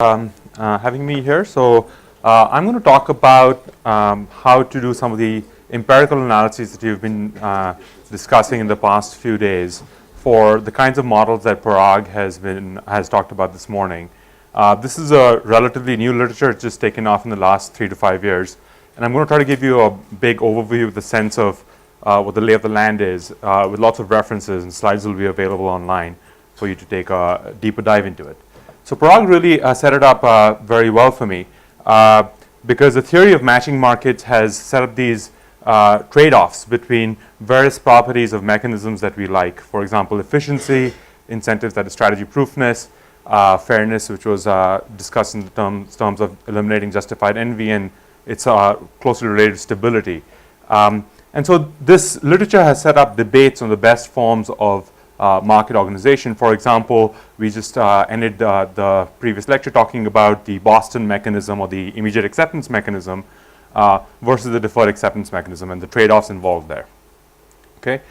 Having me here. So I'm going to talk about how to do some of the empirical analyses that you've been discussing in the past few days for the kinds of models that Parag has talked about this morning. This is a relatively new literature. It's just taken off in the last 3 to 5 years. And I'm going to try to give you a big overview of the sense of what the lay of the land is with lots of references, and slides will be available online for you to take a deeper dive into it. So Parag really set it up very well for me because the theory of matching markets has set up these trade-offs between various properties of mechanisms that we like. For example, efficiency, incentives, that is strategy proofness, fairness, which was discussed in the terms of eliminating justified envy, and it's closely related to stability. And so this literature has set up debates on the best forms of market organization. For example, we just ended the previous lecture talking about the Boston mechanism or the immediate acceptance mechanism versus the deferred acceptance mechanism and the trade-offs involved there. Okay,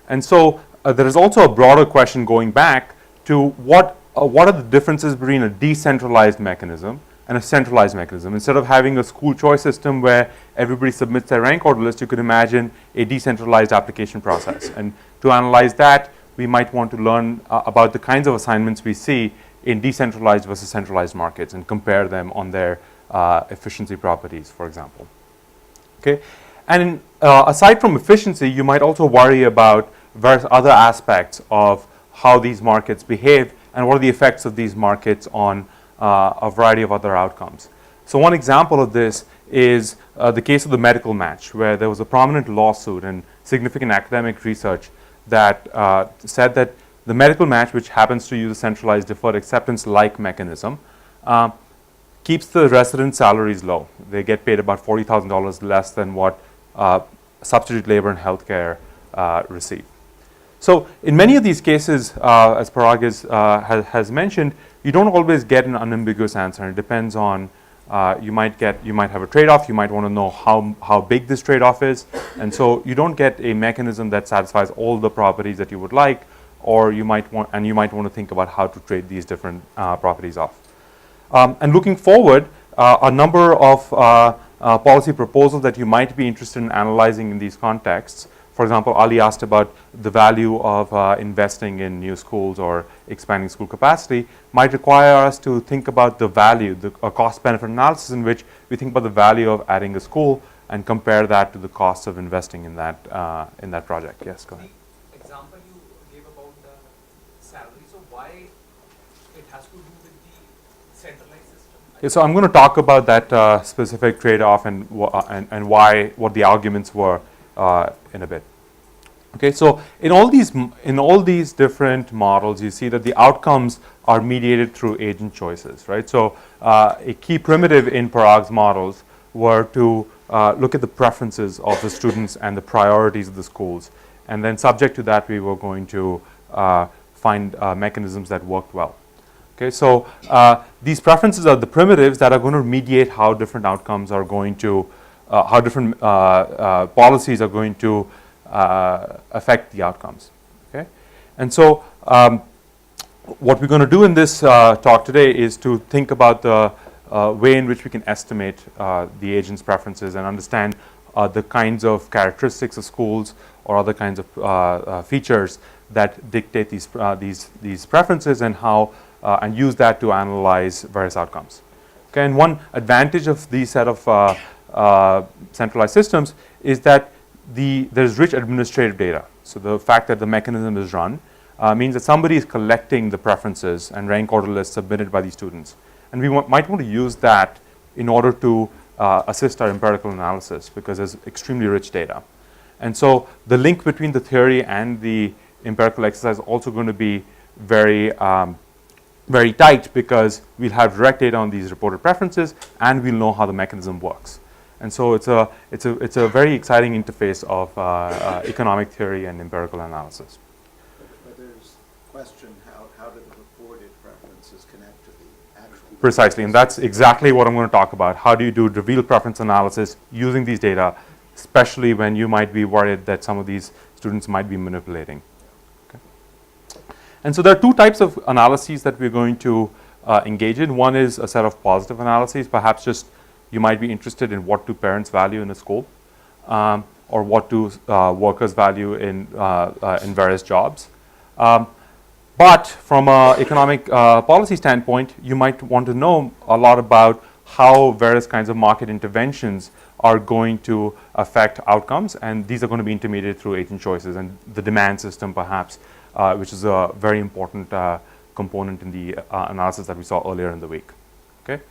and so there is also a broader question going back to what are the differences between a decentralized mechanism and a centralized mechanism. Instead of having a school choice system where everybody submits their rank order list, you could imagine a decentralized application process. And to analyze that, we might want to learn about the kinds of assignments we see in decentralized versus centralized markets and compare them on their efficiency properties, for example. Okay, and aside from efficiency, you might also worry about various other aspects of how these markets behave and what are the effects of these markets on a variety of other outcomes. So one example of this is the case of the medical match, where there was a prominent lawsuit and significant academic research that said that the medical match, which happens to use a centralized deferred acceptance-like mechanism, keeps the residents' salaries low. They get paid about $40,000 less than what substitute labor and healthcare receive. So in many of these cases, as Parag has mentioned, you don't always get an unambiguous answer. It depends on you might have a trade-off. You might want to know how big this trade-off is, and so you don't get a mechanism that satisfies all the properties that you would like, or you might want to think about how to trade these different properties off. And looking forward, a number of policy proposals that you might be interested in analyzing in these contexts. For example, Ali asked about the value of investing in new schools or expanding school capacity might require us to think about the value, the cost-benefit analysis in which we think about the value of adding a school and compare that to the cost of investing in that project. Yes, go ahead. The example you gave about the salary, so why it has to do with the centralized system? Yeah, so I'm going to talk about that specific trade-off and what the arguments were in a bit. Okay, so in all these different models, you see that the outcomes are mediated through agent choices, right? So a key primitive in Parag's models were to look at the preferences of the students and the priorities of the schools, and then subject to that, we were going to find mechanisms that worked well. Okay, so these preferences are the primitives that are going to mediate how different outcomes are going to how different policies are going to affect the outcomes. Okay, and so what we're going to do in this talk today is to think about the way in which we can estimate the agent's preferences and understand the kinds of characteristics of schools or other kinds of features that dictate these preferences and how and use that to analyze various outcomes. Okay, and one advantage of these set of centralized systems is that there's rich administrative data. So the fact that the mechanism is run means that somebody is collecting the preferences and rank order lists submitted by these students. And we might want to use that in order to assist our empirical analysis because there's extremely rich data. And so the link between the theory and the empirical exercise is also going to be very tight because we'll have direct data on these reported preferences and we'll know how the mechanism works. And so it's a very exciting interface of economic theory and empirical analysis. But there's a question, how do the reported preferences connect to the actual? Precisely, and that's exactly what I'm going to talk about. How do you do revealed preference analysis using these data, especially when you might be worried that some of these students might be manipulating. Okay. And so there are two types of analyses that we're going to engage in. One is a set of positive analyses, perhaps just you might be interested in what do parents value in a school, or what do workers value in various jobs. But from an economic policy standpoint, you might want to know a lot about how various kinds of market interventions are going to affect outcomes, and these are going to be intermediated through agent choices and the demand system perhaps, which is a very important component in the analysis that we saw earlier in the week. Okay?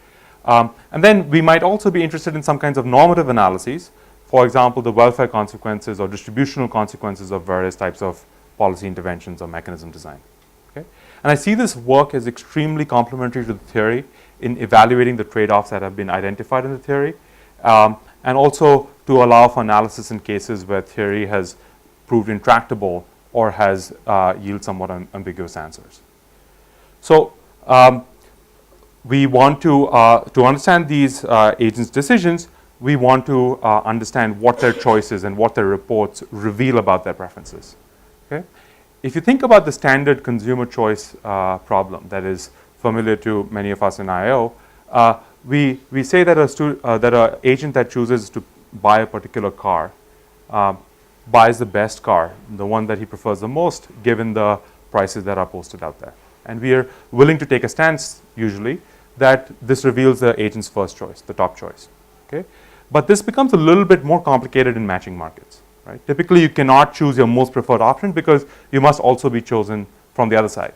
And then we might also be interested in some kinds of normative analyses, for example, the welfare consequences or distributional consequences of various types of policy interventions or mechanism design. Okay? And I see this work as extremely complementary to the theory in evaluating the trade-offs that have been identified in the theory, and also to allow for analysis in cases where theory has proved intractable or has yielded somewhat ambiguous answers. So we want to understand these agents' decisions, we want to understand what their choices and what their reports reveal about their preferences. Okay? If you think about the standard consumer choice problem that is familiar to many of us in I/O, we say that an agent that chooses to buy a particular car buys the best car, the one that he prefers the most, given the prices that are posted out there. And we are willing to take a stance, usually, that this reveals the agent's first choice, the top choice. Okay? But this becomes a little bit more complicated in matching markets. Right? Typically, you cannot choose your most preferred option because you must also be chosen from the other side.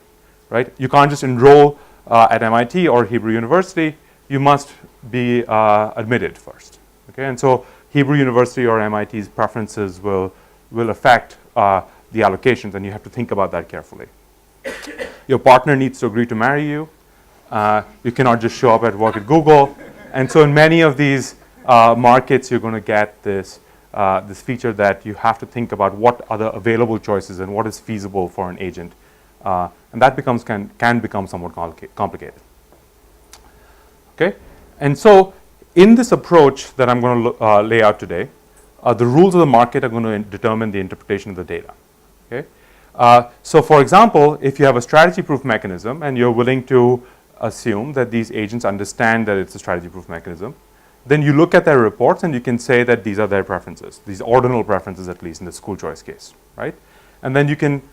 Right? You can't just enroll at MIT or Hebrew University. You must be admitted first. Okay? And so Hebrew University or MIT's preferences will affect the allocations, and you have to think about that carefully. Your partner needs to agree to marry you. You cannot just show up at work at Google. And so in many of these markets, you're going to get this feature that you have to think about what are the available choices and what is feasible for an agent. And that can become somewhat complicated. Okay? And so in this approach that I'm going to lay out today, the rules of the market are going to determine the interpretation of the data. Okay? So for example, if you have a strategy-proof mechanism and you're willing to assume that these agents understand that it's a strategy-proof mechanism, then you look at their reports and you can say that these are their preferences, these ordinal preferences at least in the school choice case, right? And then you can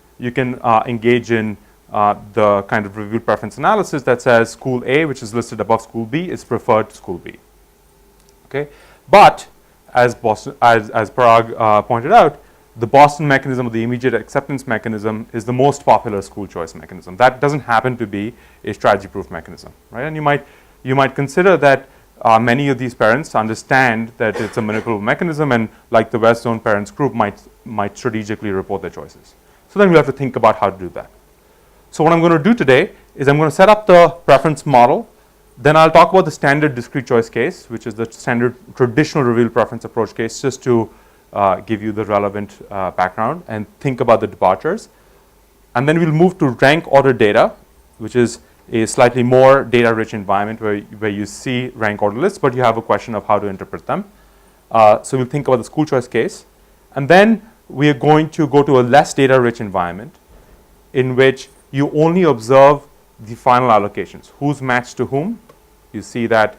engage in the kind of reviewed preference analysis that says school A, which is listed above school B, is preferred to school B. Okay, but as Parag pointed out, the Boston mechanism or the immediate acceptance mechanism is the most popular school choice mechanism. That doesn't happen to be a strategy-proof mechanism, right? And you might consider that many of these parents understand that it's a manipulable mechanism, and like the West Zone parents group might strategically report their choices. So then we have to think about how to do that. So what I'm going to do today is I'm going to set up the preference model. Then I'll talk about the standard discrete choice case, which is the standard traditional revealed preference approach case, just to give you the relevant background and think about the departures. And then we'll move to rank order data, which is a slightly more data-rich environment where you see rank order lists, but you have a question of how to interpret them. So we'll think about the school choice case. And then we are going to go to a less data-rich environment in which you only observe the final allocations. Who's matched to whom? You see that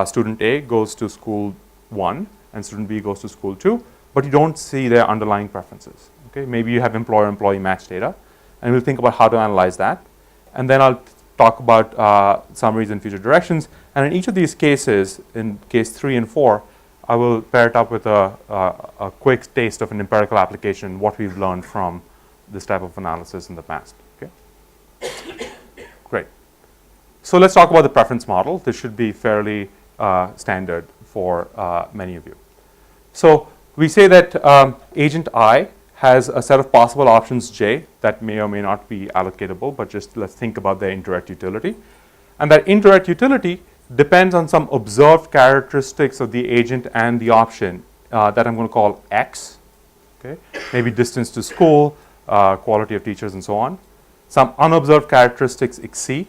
student A goes to school 1 and student B goes to school 2, but you don't see their underlying preferences. Okay? Maybe you have employer-employee match data, and we'll think about how to analyze that. And then I'll talk about summaries and future directions. And in each of these cases, in case 3 and 4, I will pair it up with a quick taste of an empirical application, what we've learned from this type of analysis in the past. Okay? Great. So let's talk about the preference model. This should be fairly standard for many of you. So we say that agent I has a set of possible options J that may or may not be allocatable, but just let's think about their indirect utility. And that indirect utility depends on some observed characteristics of the agent and the option that I'm going to call X. Okay? Maybe distance to school, quality of teachers, and so on. Some unobserved characteristics XC,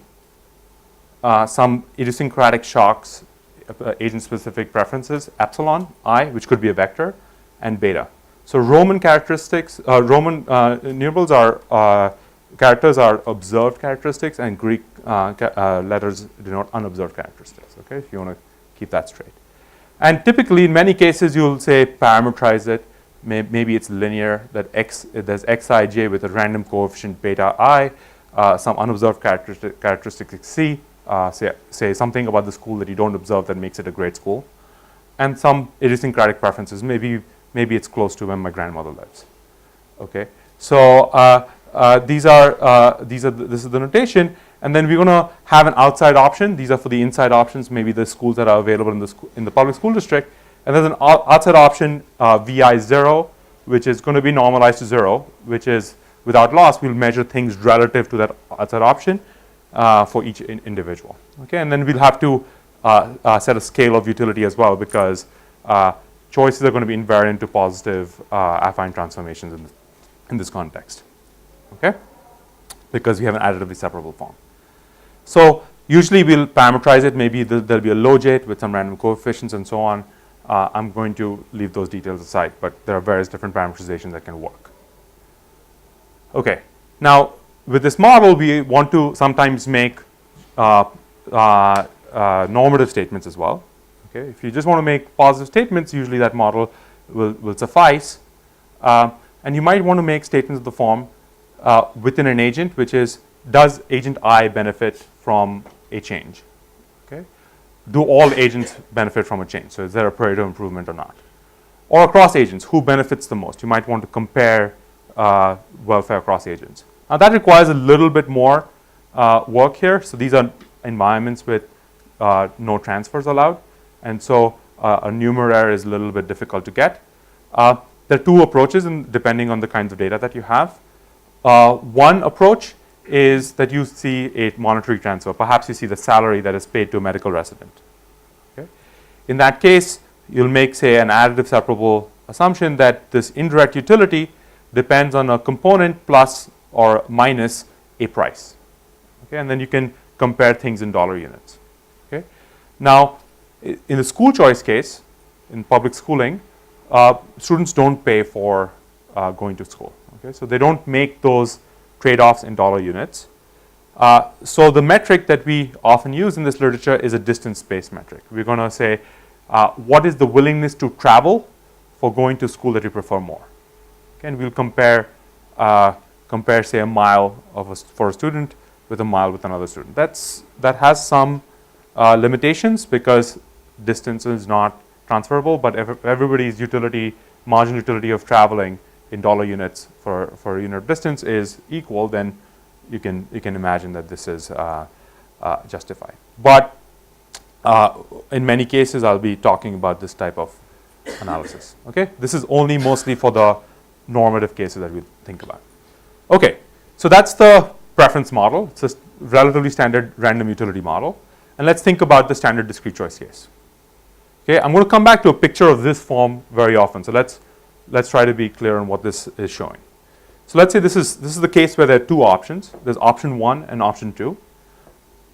some idiosyncratic shocks, agent-specific preferences, epsilon, I, which could be a vector, and beta. So Roman characteristics, Roman numerals are characters are observed characteristics, and Greek letters denote unobserved characteristics. Okay, if you want to keep that straight. And typically, in many cases, you'll say parameterize it. Maybe it's linear, that there's xij with a random coefficient beta I, some unobserved characteristic c, say something about the school that you don't observe that makes it a great school, and some idiosyncratic preferences. Maybe it's close to where my grandmother lives. Okay, so this is the notation, and then we're going to have an outside option. These are for the inside options, maybe the schools that are available in the public school district. And there's an outside option, vi0, which is going to be normalized to 0, which is without loss. We'll measure things relative to that outside option for each individual. Okay, and then we'll have to set a scale of utility as well, because choices are going to be invariant to positive affine transformations in this context. Okay, because we have an additively separable form. So usually we'll parameterize it. Maybe there'll be a logit with some random coefficients and so on. I'm going to leave those details aside, but there are various different parameterizations that can work. Okay, now with this model, we want to sometimes make normative statements as well. Okay, if you just want to make positive statements, usually that model will suffice. And you might want to make statements of the form within an agent, which is, does agent I benefit from a change? Okay. Do all agents benefit from a change? So is there a Pareto improvement or not? Or across agents, who benefits the most? You might want to compare welfare across agents. Now that requires a little bit more work here. So these are environments with no transfers allowed. And so a numeraire is a little bit difficult to get. There are two approaches depending on the kinds of data that you have. One approach is that you see a monetary transfer. Perhaps you see the salary that is paid to a medical resident. Okay? In that case, you'll make, say, an additive separable assumption that this indirect utility depends on a component plus or minus a price. Okay? And then you can compare things in dollar units. Okay? Now, in the school choice case, in public schooling, students don't pay for going to school. Okay? So they don't make those trade-offs in dollar units. So the metric that we often use in this literature is a distance-based metric. We're going to say, what is the willingness to travel for going to school that you prefer more? Okay, and we'll compare, say, a mile for a student with a mile with another student. That has some limitations because distance is not transferable, but if everybody's marginal utility of traveling in dollar units for a unit of distance is equal, then you can imagine that this is justified. But in many cases, I'll be talking about this type of analysis. Okay, this is only mostly for the normative cases that we think about. Okay, so that's the preference model. It's a relatively standard random utility model, and let's think about the standard discrete choice case. Okay, I'm going to come back to a picture of this form very often. So let's try to be clear on what this is showing. So let's say this is the case where there are two options. There's option 1 and option 2.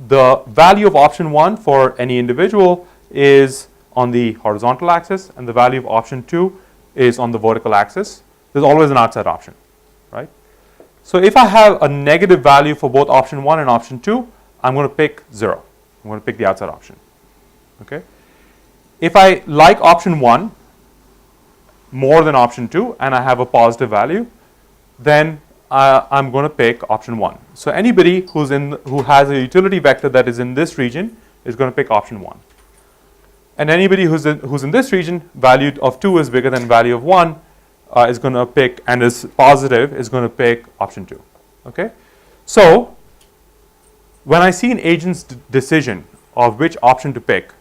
The value of option 1 for any individual is on the horizontal axis, and the value of option 2 is on the vertical axis. There's always an outside option, right? So if I have a negative value for both option 1 and option 2, I'm going to pick 0. I'm going to pick the outside option. Okay. If I like option 1 more than option 2 and I have a positive value, then I'm going to pick option 1. So anybody who has a utility vector that is in this region is going to pick option 1. And anybody who's in this region, value of 2 is bigger than value of 1, is going to pick, and is positive, is going to pick option 2. Okay? So when I see an agent's decision of which option to pick,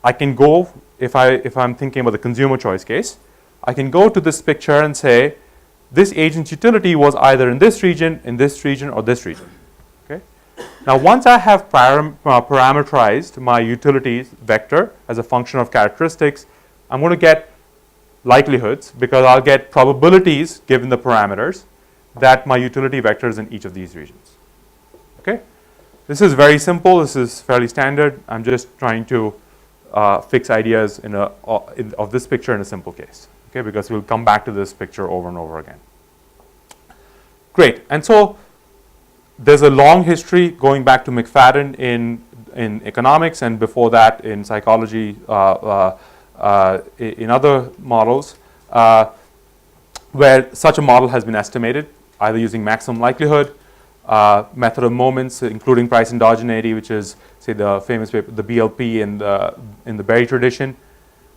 I can go, if I'm thinking about the consumer choice case, I can go to this picture and say, this agent's utility was either in this region, or this region. Okay? Now, once I have parameterized my utilities vector as a function of characteristics, I'm going to get likelihoods because I'll get probabilities given the parameters that my utility vector is in each of these regions. Okay? This is very simple. This is fairly standard. I'm just trying to fix ideas of this picture in a simple case. Okay, because we'll come back to this picture over and over again. Great. And so there's a long history going back to McFadden in economics, and before that in psychology, in other models, where such a model has been estimated, either using maximum likelihood, method of moments, including price endogeneity, which is, say, the famous paper, the BLP in the Berry tradition.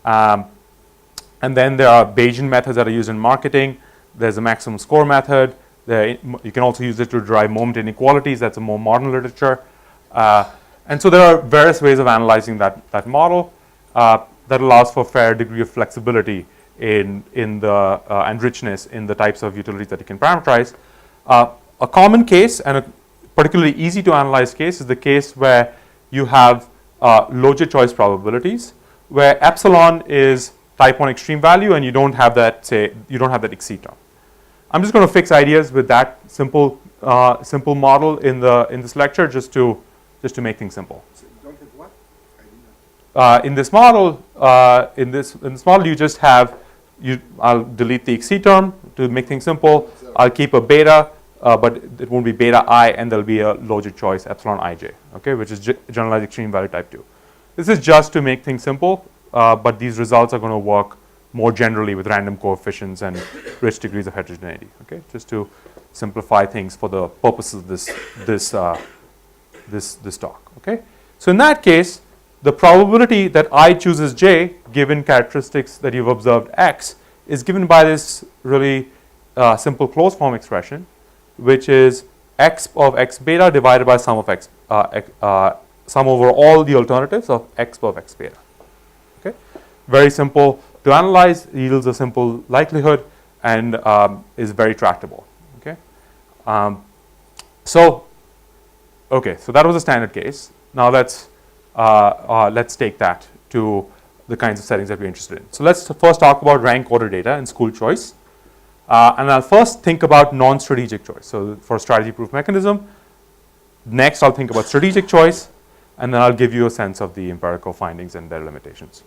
And then there are Bayesian methods that are used in marketing. There's a maximum score method. You can also use it to derive moment inequalities. That's a more modern literature. And so there are various ways of analyzing that model that allows for a fair degree of flexibility in the and richness in the types of utilities that you can parameterize. A common case and a particularly easy to analyze case is the case where you have logit choice probabilities, where epsilon is type 1 extreme value and you don't have that, say, you don't have that exceed term. I'm just going to fix ideas with that simple model in this lecture just to make things simple. So you don't have what? I didn't know. In this model, you just have I'll delete the exceed term to make things simple. I'll keep a beta, but it won't be beta I, and there'll be a logit choice epsilon ij, okay, which is generalized extreme value type 2. This is just to make things simple, but these results are going to work more generally with random coefficients and rich degrees of heterogeneity. Okay, just to simplify things for the purposes of this talk. Okay, so in that case, the probability that I chooses j, given characteristics that you've observed x, is given by this really simple closed form expression, which is x of x beta divided by sum of x, sum over all the alternatives of x of x beta. Okay, very simple to analyze, yields a simple likelihood, and is very tractable. Okay, so that was a standard case. Now let's take that to the kinds of settings that we're interested in. So let's first talk about rank order data and school choice. And I'll first think about non-strategic choice. So for strategy proof mechanism, next I'll think about strategic choice, and then I'll give you a sense of the empirical findings and their limitations.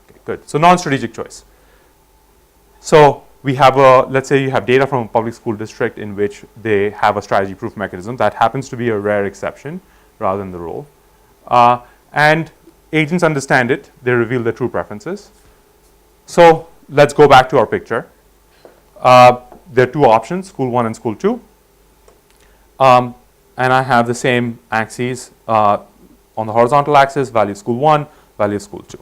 Okay, good. So non-strategic choice. So we have let's say you have data from a public school district in which they have a strategy proof mechanism. That happens to be a rare exception rather than the rule. And agents understand it. They reveal their true preferences. So let's go back to our picture. There are two options, school 1 and school 2. And I have the same axes on the horizontal axis, value of school 1, value of school 2.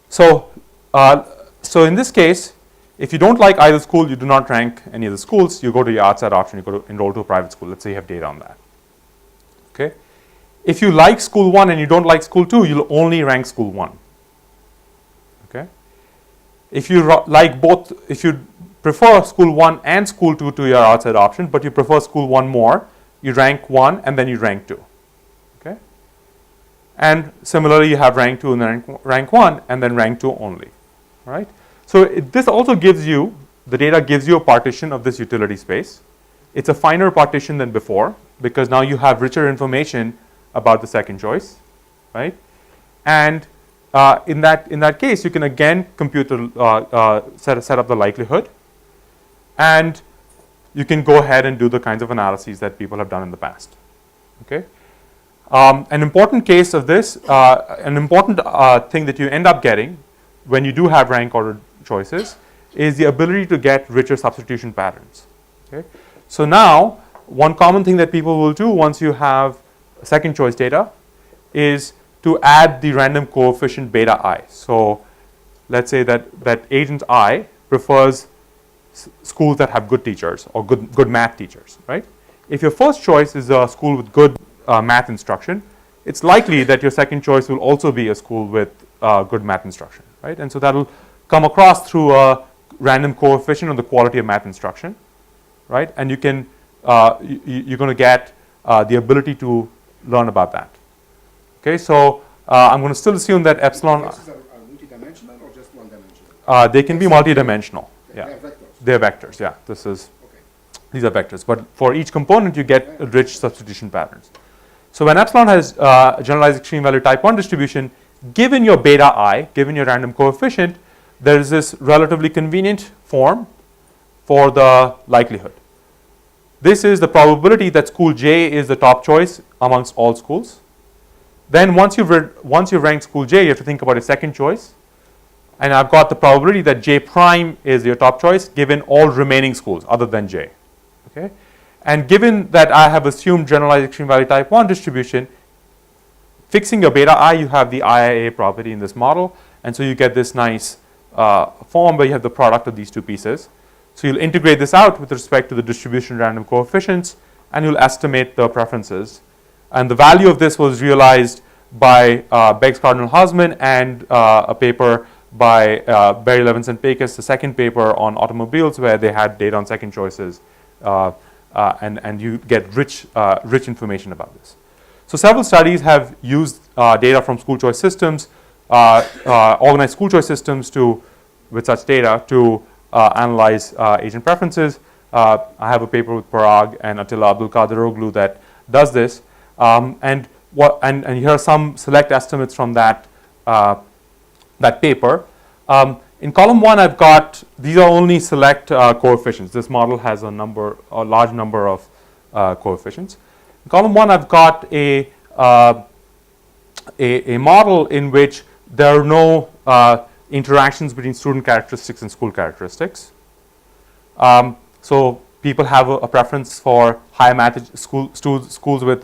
So in this case, if you don't like either school, you do not rank any of the schools, you go to your outside option, you go to enroll to a private school. Let's say you have data on that. Okay. If you like school 1 and you don't like school 2, you'll only rank school 1. Okay. If you like both, if you prefer school 1 and school 2 to your outside option, but you prefer school 1 more, you rank 1 and then you rank 2. Okay. And similarly, you have rank 2 and then rank 1 and then rank 2 only. All right. So this also gives you, the data gives you a partition of this utility space. It's a finer partition than before because now you have richer information about the second choice, right? And in that case, you can again compute the set up the likelihood, and you can go ahead and do the kinds of analyses that people have done in the past. Okay. An important case of this, an important thing that you end up getting when you do have rank ordered choices is the ability to get richer substitution patterns. Okay. So now, one common thing that people will do once you have second choice data is to add the random coefficient beta I. So let's say that agent I prefers schools that have good teachers or good math teachers, right? If your first choice is a school with good math instruction, it's likely that your second choice will also be a school with good math instruction, right? And so that'll come across through a random coefficient on the quality of math instruction, right? And you can you're going to get the ability to learn about that. Okay, so I'm going to still assume that epsilon. Are multidimensional or just one-dimensional? They can be multidimensional. Yeah, They're vectors. they're vectors. Yeah, this is. Okay. These are vectors, but for each component you get rich substitution patterns. So when epsilon has generalized extreme value type 1 distribution, given your beta I, given your random coefficient, there is this relatively convenient form for the likelihood. this is the probability that school J is the top choice amongst all schools. Then once you've ranked school J, you have to think about a second choice. And I've got the probability that J prime is your top choice given all remaining schools other than J. Okay? And given that I have assumed generalized extreme value type 1 distribution, fixing your beta I, you have the IIA property in this model. And so you get this nice form where you have the product of these two pieces. So you'll integrate this out with respect to the distribution random coefficients, and you'll estimate the preferences. And the value of this was realized by Beggs, Cardinal, Hausman, and a paper by Berry, Levinson, Pecos, the second paper on automobiles, where they had data on second choices, and you get rich information about this. So several studies have used data from school choice systems, organized school choice systems with such data to analyze agent preferences. I have a paper with Parag and Attila Abdulkadiroglu that does this. And here are some select estimates from that paper. In column 1, I've got, these are only select coefficients. This model has a large number of coefficients. In column 1, I've got a model in which there are no interactions between student characteristics and school characteristics. So people have a preference for high math schools with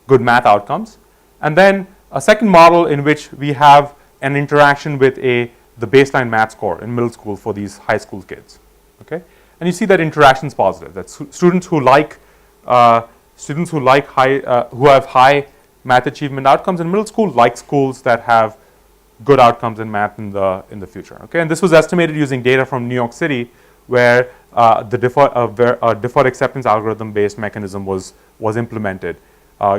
good math outcomes. And then a second model in which we have an interaction with the baseline math score in middle school for these high school kids. Okay, and you see that interaction is positive. That students who have high math achievement outcomes in middle school like schools that have good outcomes in math in the future. Okay, and this was estimated using data from New York City, where the deferred acceptance algorithm based mechanism was implemented,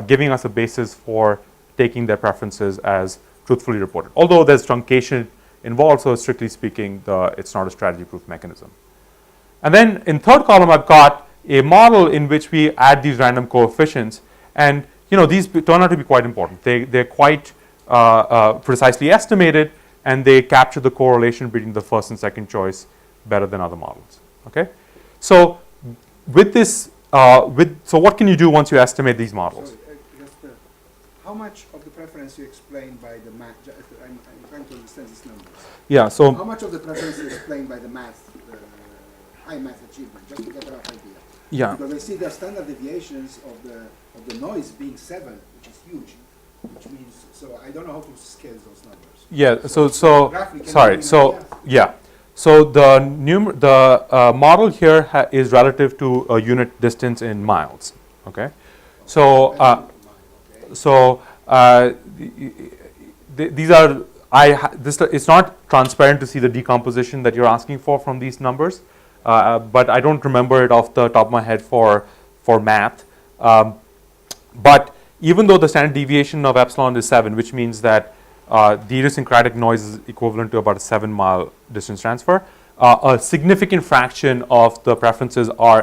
giving us a basis for taking their preferences as truthfully reported. Although there's truncation involved, so strictly speaking, it's not a strategy proof mechanism. And then in third column, I've got a model in which we add these random coefficients, and these turn out to be quite important. They're quite precisely estimated, and they capture the correlation between the first and second choice better than other models. Okay, so with this, so what can you do once you estimate these models? How much of the preference you explain by the math? I'm trying to understand these numbers. Yeah. So how much of the preference is explained by the math, high math achievement, just to get a rough idea? Yeah. Because I see the standard deviations of the noise being 7, which is huge. Which means, so I don't know how to scale those numbers. Yeah. So the model here is relative to a unit distance in miles. Okay. So these are it's not transparent to see the decomposition that you're asking from these numbers, but I don't remember it off the top of my head for math. But even though the standard deviation of epsilon is 7, which means that the idiosyncratic noise is equivalent to about a 7-mile distance transfer, a significant fraction of the preferences are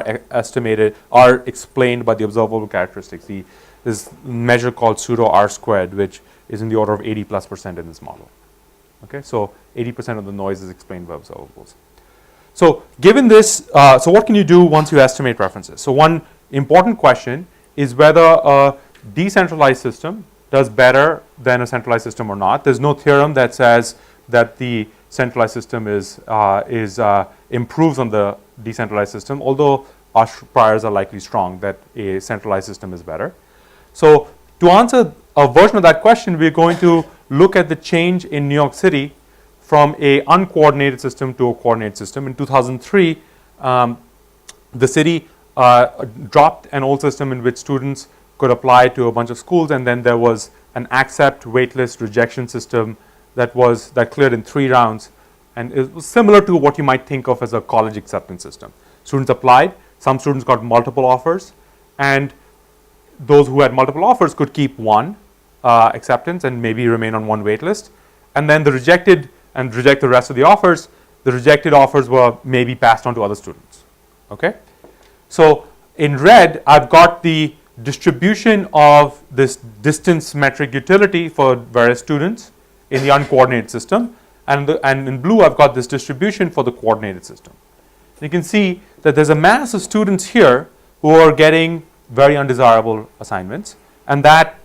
explained by the observable characteristics. This measure called Pseudo R squared, which is in the order of 80+% in this model. Okay, so 80% of the noise is explained by observables. So given this, so what can you do once you estimate preferences? So one important question is whether a decentralized system does better than a centralized system or not. There's no theorem that says that the centralized system improves on the decentralized system, although our priors are likely strong that a centralized system is better. So to answer a version of that question, we're going to look at the change in New York City from a uncoordinated system to a coordinated system. In 2003, the city dropped an old system in which students could apply to a bunch of schools, and then there was an accept, waitlist, rejection system that cleared in 3 rounds, and it was similar to what you might think of as a college acceptance system. Students applied, some students got multiple offers, and those who had multiple offers could keep one acceptance and maybe remain on one waitlist, and then reject the rest of the offers. The rejected offers were maybe passed on to other students. Okay, so in red, I've got the distribution of this distance metric utility for various students in the uncoordinated system, and in blue, I've got this distribution for the coordinated system. You can see that there's a mass of students here who who are getting very undesirable assignments, and that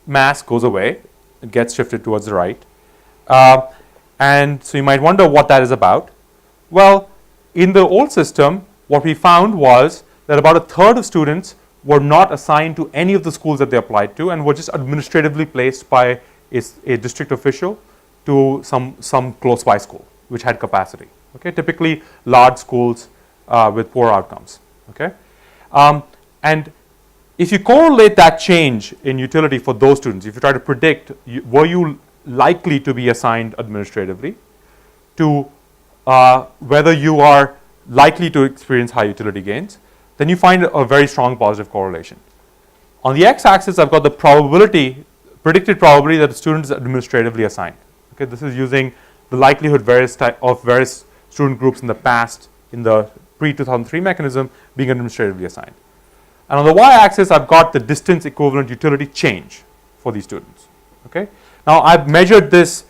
mass goes away. It gets shifted towards the right. And so you might wonder what that is about. Well, in the old system, what we found was that about a third of students were not assigned to any of the schools that they applied to and were just administratively placed by a district official to some close by school which had capacity. Okay, typically large schools with poor outcomes. Okay, and if you correlate that change in utility for those students, if you try to predict, were you likely to be assigned administratively, to whether you are likely to experience high utility gains, then you find a very strong positive correlation. On the x-axis, I've got the probability, predicted probability that the student is administratively assigned. Okay, this is using the likelihood of various student groups in the past, in the pre-2003 mechanism, being administratively assigned. And on the y-axis, I've got the distance equivalent utility change for these students. Okay. Now, I've measured this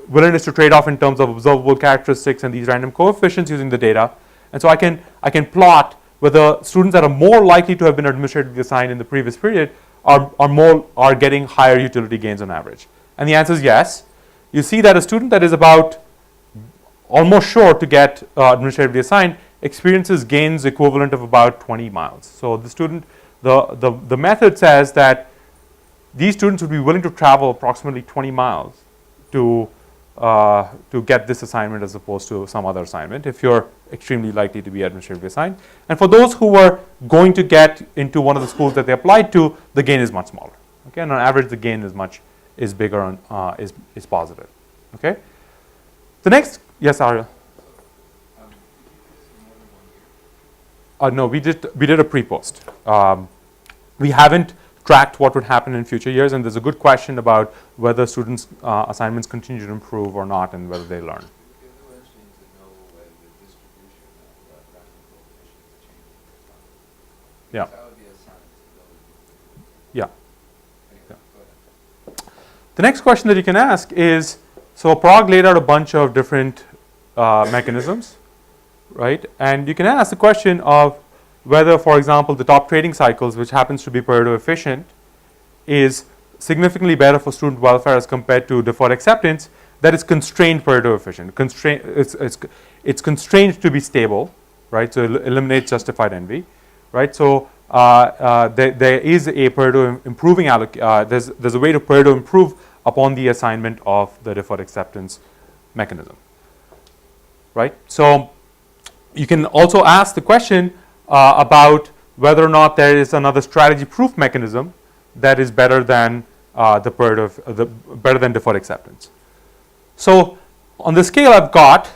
willingness to trade off in terms of observable characteristics and these random coefficients using the data. And so I can plot whether students that are more likely to have been administratively assigned in the previous period are getting higher utility gains on average. And the answer is yes. You see that a student that is about almost sure to get administratively assigned experiences gains equivalent of about 20 miles. So the student, the method says that these students would be willing to travel approximately 20 miles to get this assignment as opposed to some other assignment if you're extremely likely to be administratively assigned. And for those who were going to get into one of the schools that they applied to, the gain is much smaller. Okay, and on average the gain is bigger and is positive. Okay. The next, yes, Arya. No, we did a pre-post. We haven't tracked what would happen in future years, and there's a good question about whether students' assignments continue to improve or not, and whether they learn. Yeah. Yeah. Yeah. The next question that you can ask is, so Parag laid out a bunch of different mechanisms, right? And you can ask the question of whether, for example, the top trading cycles, which happens to be Pareto efficient, is significantly better for student welfare as compared to deferred acceptance that is constrained Pareto efficient. It's constrained to be stable, right? So it eliminates justified envy, right? So there is a Pareto improving there's a way to Pareto improve upon the assignment of the deferred acceptance mechanism, right? So you can also ask the question about whether or not there is another strategy proof mechanism that is better than better than deferred acceptance. So on the scale, I've got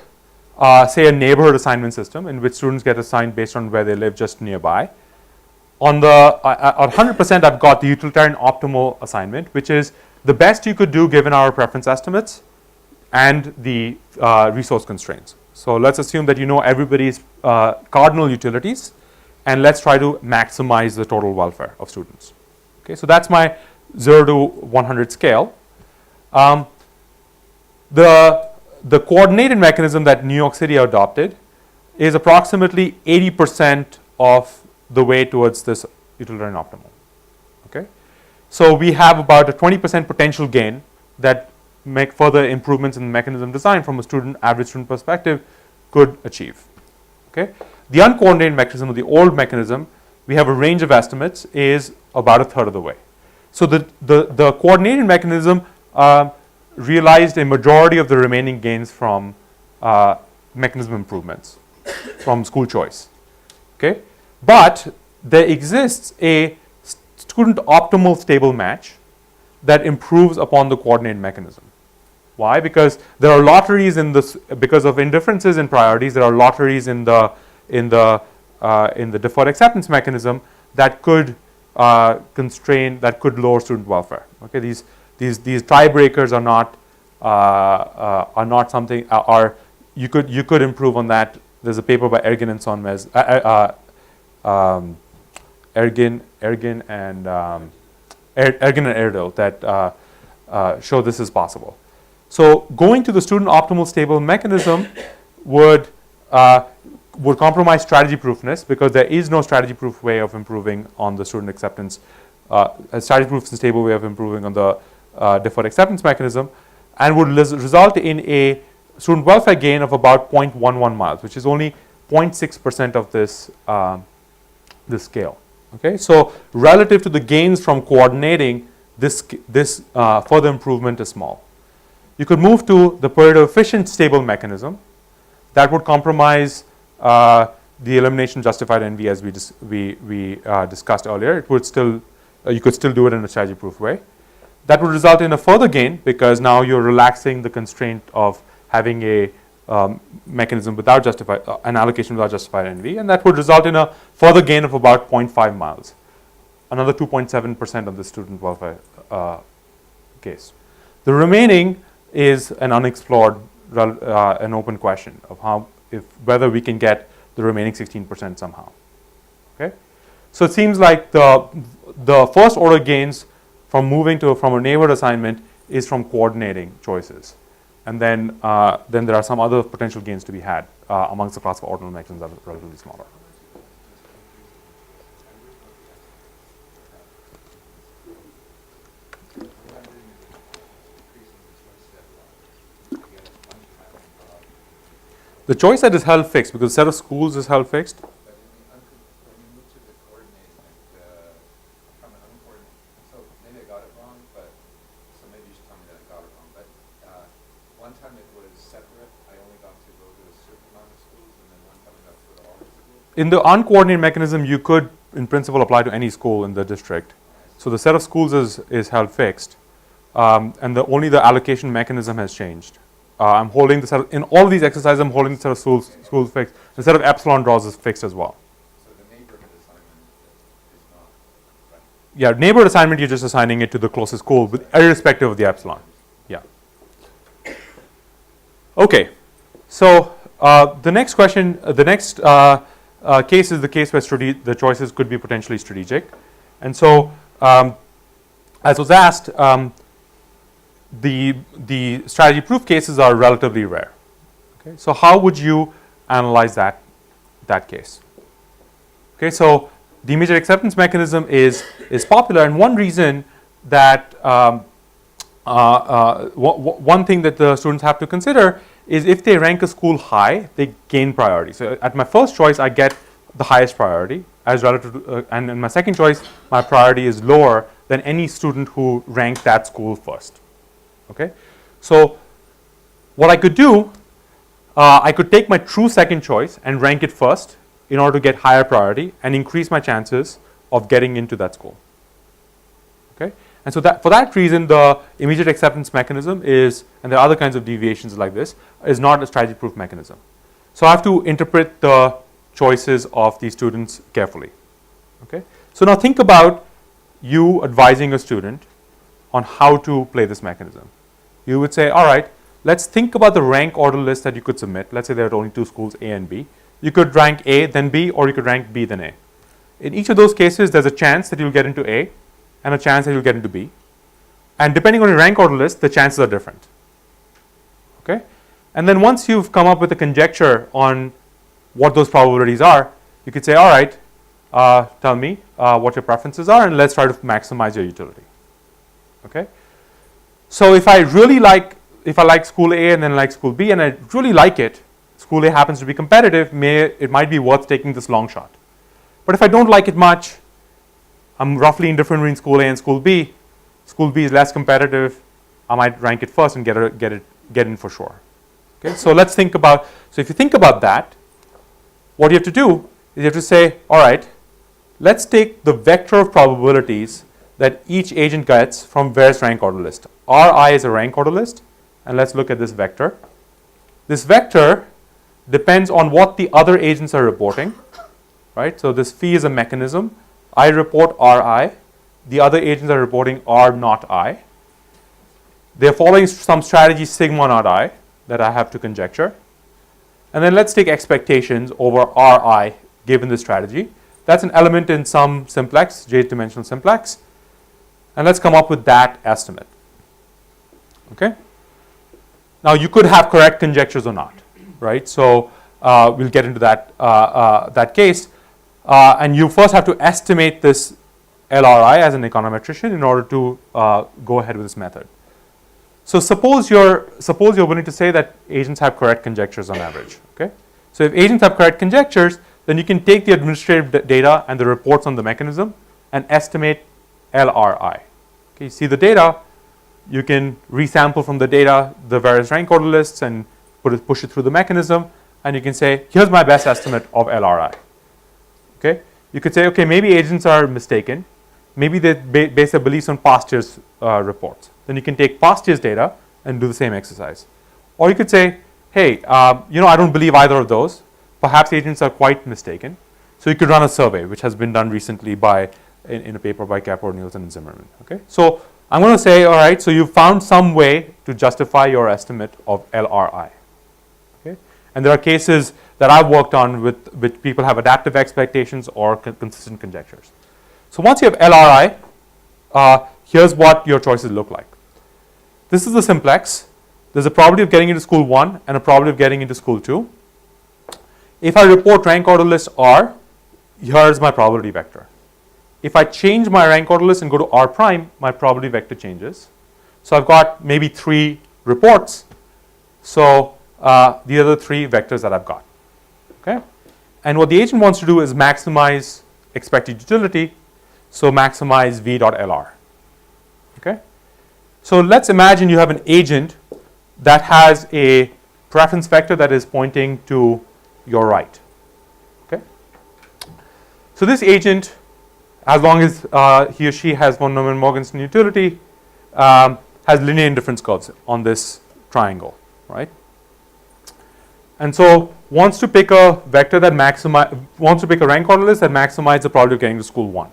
say a neighborhood assignment system in which students get assigned based on where they live just nearby. On the 100%, I've got the utilitarian optimal assignment, which is the best you could do given our preference estimates and the resource constraints. So let's assume that you know everybody's cardinal utilities, and let's try to maximize the total welfare of students. Okay, so that's my 0 to 100 scale. The coordinated mechanism that New York City adopted is approximately 80% of the way towards this utilitarian optimal. Okay, so we have about a 20% potential gain that make further improvements in the mechanism design from a average student perspective could achieve. Okay, the uncoordinated mechanism, or the old mechanism, we have a range of estimates is about a third of the way. So the coordinated mechanism realized a majority of the remaining gains from mechanism improvements from school choice. Okay, but there exists a student optimal stable match that improves upon the coordinated mechanism. Why? Because there are lotteries in this, because of indifferences in priorities. There are lotteries in the deferred acceptance mechanism that could constrain, that could lower student welfare. Okay, these tiebreakers are not something. You could improve on that. There's a paper by Ergin and Sonmez, Ergin and Erdel that show this is possible. So going to the student optimal stable mechanism would would compromise strategy proofness because there is no strategy proof way of improving on the student acceptance, a strategy proof and stable way of improving on the deferred acceptance mechanism, and would result in a student welfare gain of about 0.11 miles, which is only 0.6% of this this scale. Okay, so relative to the gains from coordinating, this further improvement is small. You could move to the Pareto efficient stable mechanism that would compromise the elimination justified NV as we discussed earlier. It would still you could still do it in a strategy proof way. That would result in a further gain because now you're relaxing the constraint of having a mechanism without justified an allocation without justified NV, and that would result in a further gain of about 0.5 miles, another 2.7% of the student welfare case. The remaining is an unexplored, an open question of whether we can get the remaining 16% somehow. Okay, so it seems like the first order gains from moving from a neighborhood assignment is from coordinating choices, and then there are some other potential gains to be had amongst the class of ordinal mechanisms that are relatively smaller. The choice set is held fixed because the set of schools is held fixed. But when you move to the coordinating, from an uncoordinated, so maybe I got it wrong, so maybe you should tell me that I got it wrong. But one time it was separate. I only got to go to a certain amount of schools, and then one time I got to go to all the schools. In the uncoordinated mechanism, you could, in principle, apply to any school in the district. So the set of schools is held fixed, and only the allocation mechanism has changed. I'm holding the set of, in all of these exercises, I'm holding the set of schools fixed. The set of epsilon draws is fixed as well. So the neighborhood assignment is not, right? Yeah, neighborhood assignment, you're just assigning it to the closest school, irrespective of the epsilon. Yeah. Okay. So the next question, the next case is the case where the choices could be potentially strategic. And so, as was asked, the strategy proof cases are relatively rare. Okay, so how would you analyze that case? Okay, so the immediate acceptance mechanism is popular, and one reason that one thing that the students have to consider is if they rank a school high, they gain priority. So at my first choice, I get the highest priority as relative to, and in my second choice, my priority is lower than any student who ranked that school first. Okay, so what I could do, I could take my true second choice and rank it first in order to get higher priority and increase my chances of getting into that school. Okay, and so for that reason, the immediate acceptance mechanism is, and there are other kinds of deviations like this, is not a strategy proof mechanism. So I have to interpret the choices of these students carefully. Okay, so now think about you advising a student on how to play this mechanism. You would say, all right, let's think about the rank order list that you could submit. Let's say there are only two schools, A and B. You could rank A, then B, or you could rank B, then A. In each of those cases, there's a chance that you'll get into A and a chance that you'll get into B. And depending on your rank order list, the chances are different. Okay? And then once you've come up with a conjecture on what those probabilities are, you could say, all right, tell me what your preferences are, and let's try to maximize your utility. Okay, so if I like school A and then like school B and I really like it, school A happens to be competitive, it might be worth taking this long shot. But if I don't like it much, I'm roughly indifferent between school A and school B is less competitive, I might rank it first and get in for sure. Okay, so let's think about, so if you think about that, what you have to do is you have to say, all right, let's take the vector of probabilities that each agent gets from various rank order list. Ri is a rank order list, and let's look at this vector. This vector depends on what the other agents are reporting, right? So this phi is a mechanism. I report Ri. The other agents are reporting R not I. They're following some strategy sigma not I that I have to conjecture. And then let's take expectations over Ri given this strategy. That's an element in some simplex, jth dimensional simplex. And let's come up with that estimate. Okay? Now you could have correct conjectures or not, right? So we'll get into that case. And you first have to estimate this LRI as an econometrician in order to go ahead with this method. So suppose you're willing to say that agents have correct conjectures on average. Okay. So if agents have correct conjectures, then you can take the administrative data and the reports on the mechanism and estimate LRI. Okay. You see the data, you can resample from the data the various rank order lists and push it through the mechanism, and you can say, here's my best estimate of LRI. Okay. You could say, okay, maybe agents are mistaken. Maybe they base their beliefs on past year's reports. Then you can take past year's data and do the same exercise. Or you could say, hey, I don't believe either of those. Perhaps agents are quite mistaken. So you could run a survey, which has been done recently in a paper by Kapor, Nielsen, and Zimmerman. Okay. So I'm going to say, all right, so you found some way to justify your estimate of LRI. Okay. And there are cases that I've worked on with which people have adaptive expectations or consistent conjectures. So once you have LRI, here's what your choices look like. This is the simplex. There's a probability of getting into school 1 and a probability of getting into school 2. If I report rank order list R, here's my probability vector. If I change my rank order list and go to R prime, my probability vector changes. So I've got maybe 3 reports. So these are the 3 vectors that I've got. Okay? And what the agent wants to do is maximize expected utility. So maximize v.lr. Okay? So let's imagine you have an agent that has a preference vector that is pointing to your right. Okay? So this agent, as long as he or she has von Neumann-Morgenstern utility, has linear indifference curves on this triangle, right? And so wants to pick a vector that wants to pick a rank order list that maximizes the probability of getting to school 1.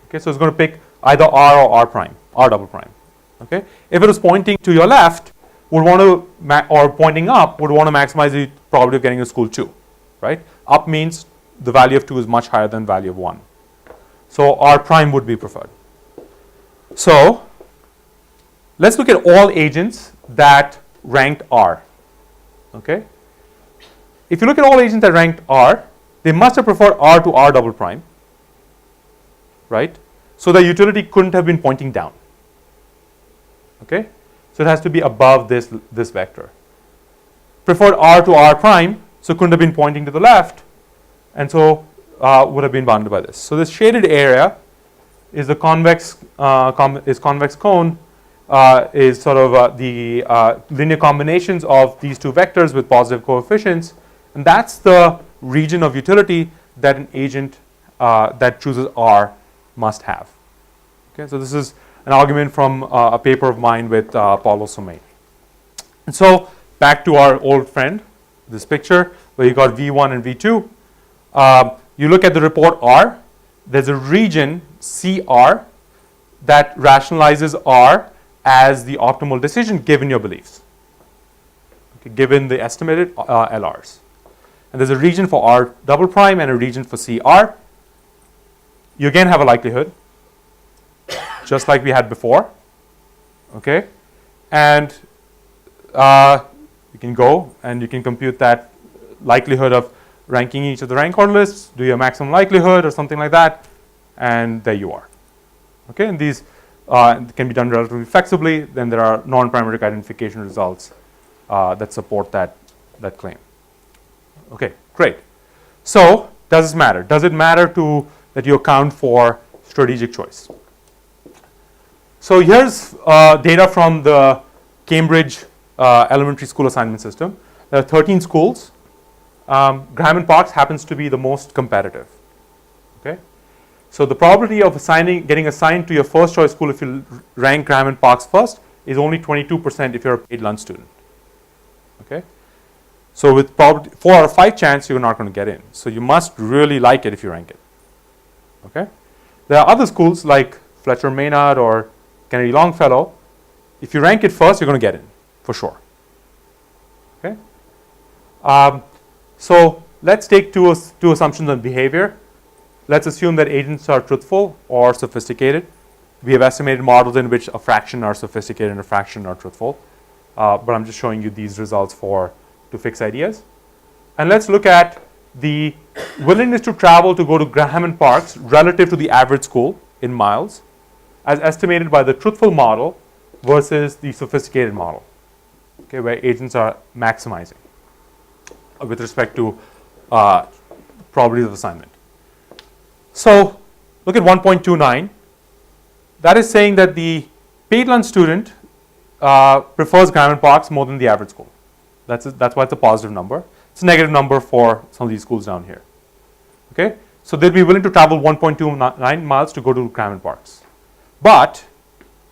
Okay, so it's going to pick either R or R prime, R double prime. Okay, if it was pointing to your left, would want to or pointing up, would want to maximize the probability of getting to school 2, right? Up means the value of 2 is much higher than value of 1. So R prime would be preferred. So let's look at all agents that ranked R. Okay, if you look at all agents that ranked R, they must have preferred R to R double prime, right? So the utility couldn't have been pointing down. Okay, so it has to be above this vector. Preferred R to R prime, so couldn't have been pointing to the left, and so would have been bounded by this. So this shaded area is the convex cone, is sort of the linear combinations of these 2 vectors with positive coefficients, and that's the region of utility that an agent that chooses R must have. Okay, so this is an argument from a paper of mine with Paulo Somei. And so back to our old friend, this picture where you got V1 and V2. You look at the report R. There's a region CR that rationalizes R as the optimal decision given your beliefs, okay, given the estimated LRs. And there's a region for R double prime and a region for CR. You again have a likelihood, just like we had before. Okay, and you can go and you can compute that likelihood of ranking each of the rank order lists, do your maximum likelihood or something like that, and there you are. Okay, and these can be done relatively flexibly. Then there are non-parametric identification results that support that claim. Okay, great. So does this matter? Does it matter that you account for strategic choice? So here's data from the Cambridge elementary school assignment system. There are 13 schools. Graham and Parkes happens to be the most competitive. Okay, so the probability of getting assigned to your first choice school if you rank Graham and Parkes first is only 22% if you're a paid lunch student. Okay, so with probably 4 out of 5 chance you're not going to get in. So you must really like it if you rank it. Okay, there are other schools like Fletcher Maynard or Kennedy Longfellow. If you rank it first, you're going to get in for sure. Okay. So let's take two assumptions on behavior. Let's assume that agents are truthful or sophisticated. We have estimated models in which a fraction are sophisticated and a fraction are truthful. But I'm just showing you these results to fix ideas. and let's look at the willingness to travel to go to Graham and Parks relative to the average school in miles, as estimated by the truthful model versus the sophisticated model, okay, where agents are maximizing with respect to probabilities of assignment. So look at 1.29. That is saying that the paid lunch student prefers Graham and Parks more than the average school. That's why it's a positive number. It's a negative number for some of these schools down here. Okay, so they'd be willing to travel 1.29 miles to go to Graham and Parks. But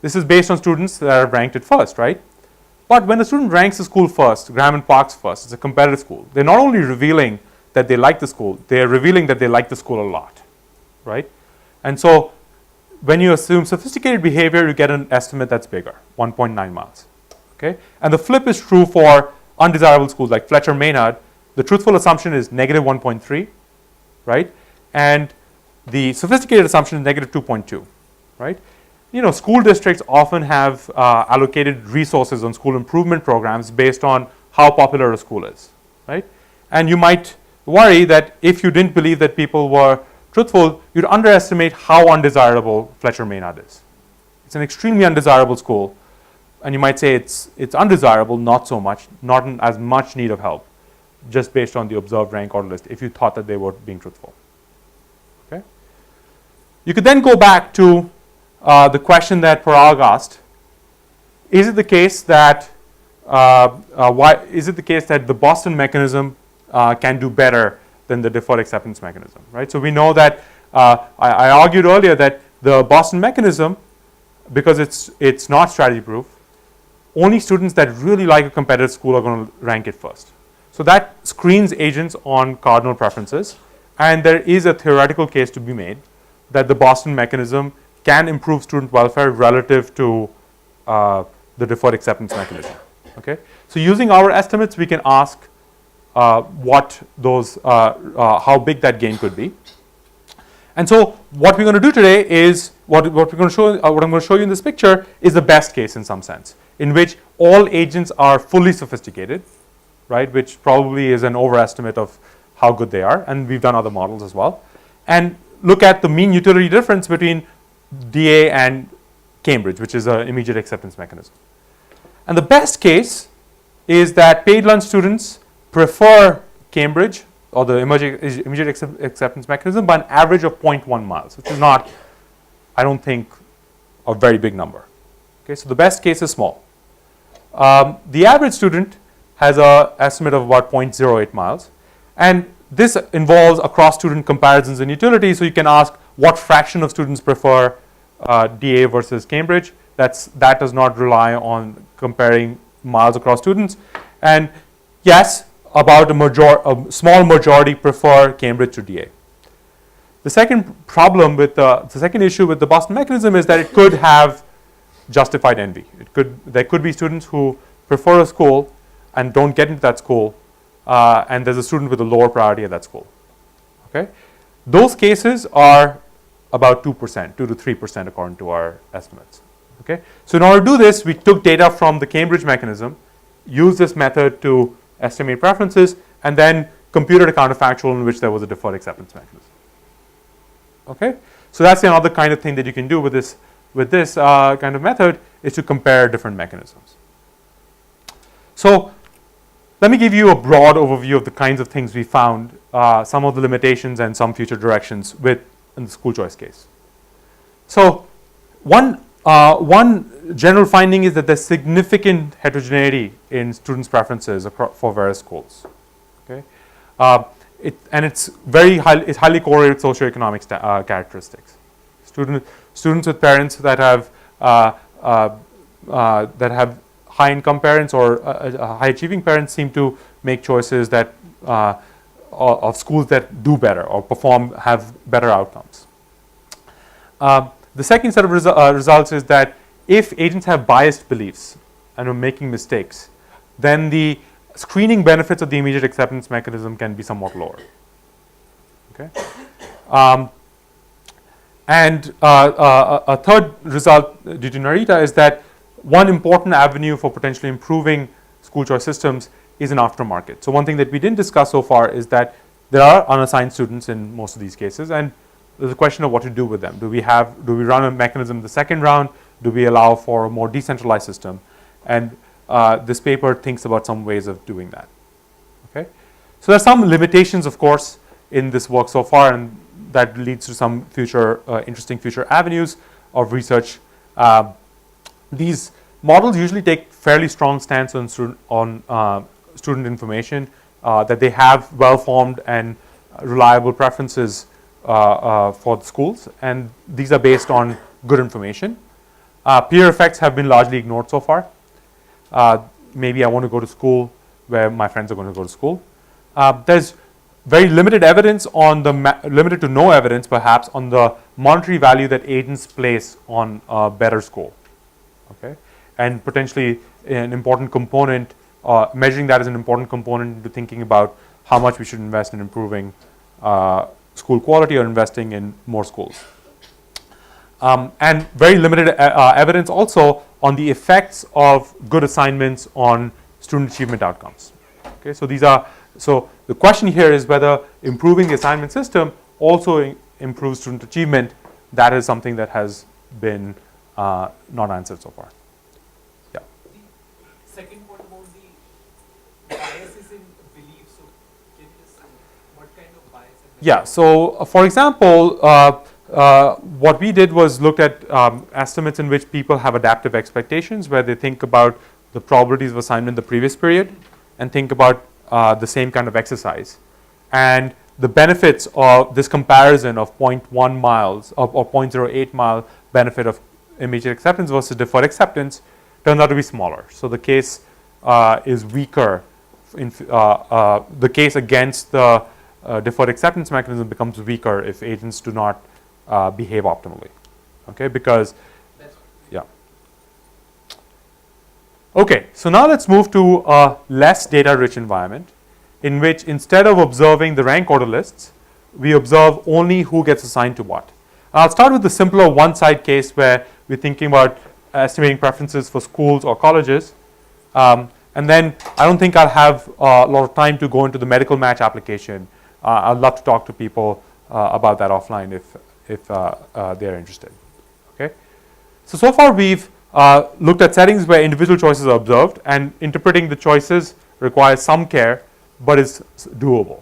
this is based on students that are ranked at first, right? But when the student ranks the school first, Graham and Parks first, it's a competitive school. They're not only revealing that they like the school, they're revealing that they like the school a lot, right? And so when you assume sophisticated behavior, you get an estimate that's bigger, 1.9 miles. Okay, and the flip is true for undesirable schools like Fletcher Maynard. The truthful assumption is negative 1.3, right? And the sophisticated assumption is negative 2.2, right? You know, school districts often have allocated resources on school improvement programs based on how popular a school is, right? And you might worry that if you didn't believe that people were truthful, you'd underestimate how undesirable Fletcher Maynard is. It's an extremely undesirable school, and you might say it's undesirable, not so much, not in as much need of help, just based on the observed rank order list, if you thought that they were being truthful. Okay? You could then go back to the question that Parag asked. Is it the case that the Boston mechanism can do better than the deferred acceptance mechanism, right? So we know that I argued earlier that the Boston mechanism, because it's not strategy proof, only students that really like a competitive school are going to rank it first. So that screens agents on cardinal preferences, and there is a theoretical case to be made that the Boston mechanism can improve student welfare relative to the deferred acceptance mechanism. Okay, so using our estimates, we can ask what those, how big that gain could be. And so what we're going to do today is what I'm going to show you in this picture is the best case in some sense, in which all agents are fully sophisticated, right? Which probably is an overestimate of how good they are, and we've done other models as well. And look at the mean utility difference between DA and Cambridge, which is an immediate acceptance mechanism. And the best case is that paid lunch students prefer Cambridge or the immediate acceptance mechanism by an average of 0.1 miles, which is not, I don't think, a very big number. Okay, so the best case is small. The average student has an estimate of about 0.08 miles, and this involves across student comparisons in utility. So you can ask what fraction of students prefer DA versus Cambridge. That does not rely on comparing miles across students, and yes, about a small majority prefer Cambridge to DA. The second problem with the second issue with the Boston mechanism is that it could have justified envy. There could be students who prefer a school and don't get into that school, and there's a student with a lower priority at that school. Okay, those cases are about 2%, 2 to 3% according to our estimates. Okay, so in order to do this, we took data from the Cambridge mechanism, used this method to estimate preferences, and then computed a counterfactual in which there was a deferred acceptance mechanism. Okay, so that's another kind of thing that you can do with this kind of method, is to compare different mechanisms. So let me give you a broad overview of the kinds of things we found, some of the limitations and some future directions in the school choice case. So one general finding is that there's significant heterogeneity in students' preferences for various schools. Okay, it's highly correlated with socioeconomic characteristics. Students with parents that have high income parents or high achieving parents seem to make choices that of schools that do better or have better outcomes. The second set of results is that if agents have biased beliefs and are making mistakes, then the screening benefits of the immediate acceptance mechanism can be somewhat lower. Okay, and a third result due to Narita is that one important avenue for potentially improving school choice systems is an aftermarket. So one thing that we didn't discuss so far is that there are unassigned students in most of these cases, and there's a question of what to do with them. Do we run a mechanism the second round? Do we allow for a more decentralized system? And this paper thinks about some ways of doing that. Okay, so there's some limitations, of course, in this work so far, and that leads to some future interesting future avenues of research. These models usually take fairly strong stance on student information, that they have well-formed and reliable preferences for the schools, and these are based on good information. Peer effects have been largely ignored so far. Maybe I want to go to school where my friends are going to go to school. There's very limited evidence on limited to no evidence perhaps on the monetary value that agents place on a better school. Okay, and potentially an important component, measuring that as an important component to thinking about how much we should invest in improving school quality or investing in more schools. And very limited evidence also on the effects of good assignments on student achievement outcomes. Okay, so the question here is whether improving the assignment system also improves student achievement. That is something that has been not answered so far. Yeah. The second point about the biases in beliefs. So can you just what kind of bias? Yeah. So for example, what we did was looked at estimates in which people have adaptive expectations, where they think about the probabilities of assignment in the previous period and think about the same kind of exercise. And the benefits of this comparison of 0.1 miles or 0.08 mile benefit of immediate acceptance versus deferred acceptance turns out to be smaller. So the case is weaker. The case against the deferred acceptance mechanism becomes weaker if agents do not behave optimally. Okay, because yeah. Okay, so now let's move to a less data-rich environment in which instead of observing the rank order lists, we observe only who gets assigned to what. I'll start with the simpler one-side case where we're thinking about estimating preferences for schools or colleges. And then I don't think I'll have a lot of time to go into the medical match application. I'd love to talk to people about that offline if they're interested. Okay. So far we've looked at settings where individual choices are observed, and interpreting the choices requires some care, but is doable.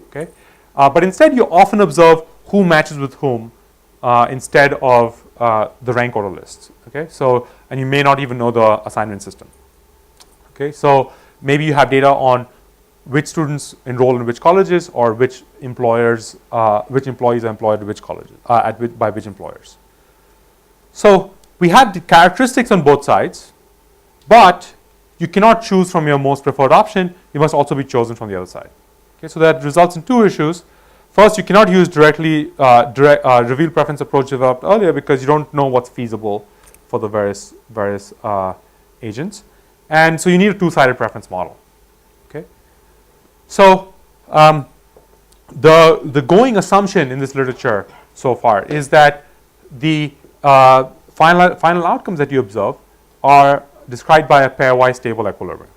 Okay. But instead you often observe who matches with whom instead of the rank order lists. Okay. So, and you may not even know the assignment system. Okay. So maybe you have data on which students enroll in which colleges, or which employees are employed at which colleges, by which employers. So we have the characteristics on both sides, but you cannot choose from your most preferred option. You must also be chosen from the other side. Okay, so that results in two issues. First, you cannot use directly reveal preference approach developed earlier because you don't know what's feasible for the various agents, and so you need a two-sided preference model. Okay. So the going assumption in this literature so far is that the final outcomes that you observe are described by a pairwise stable equilibrium.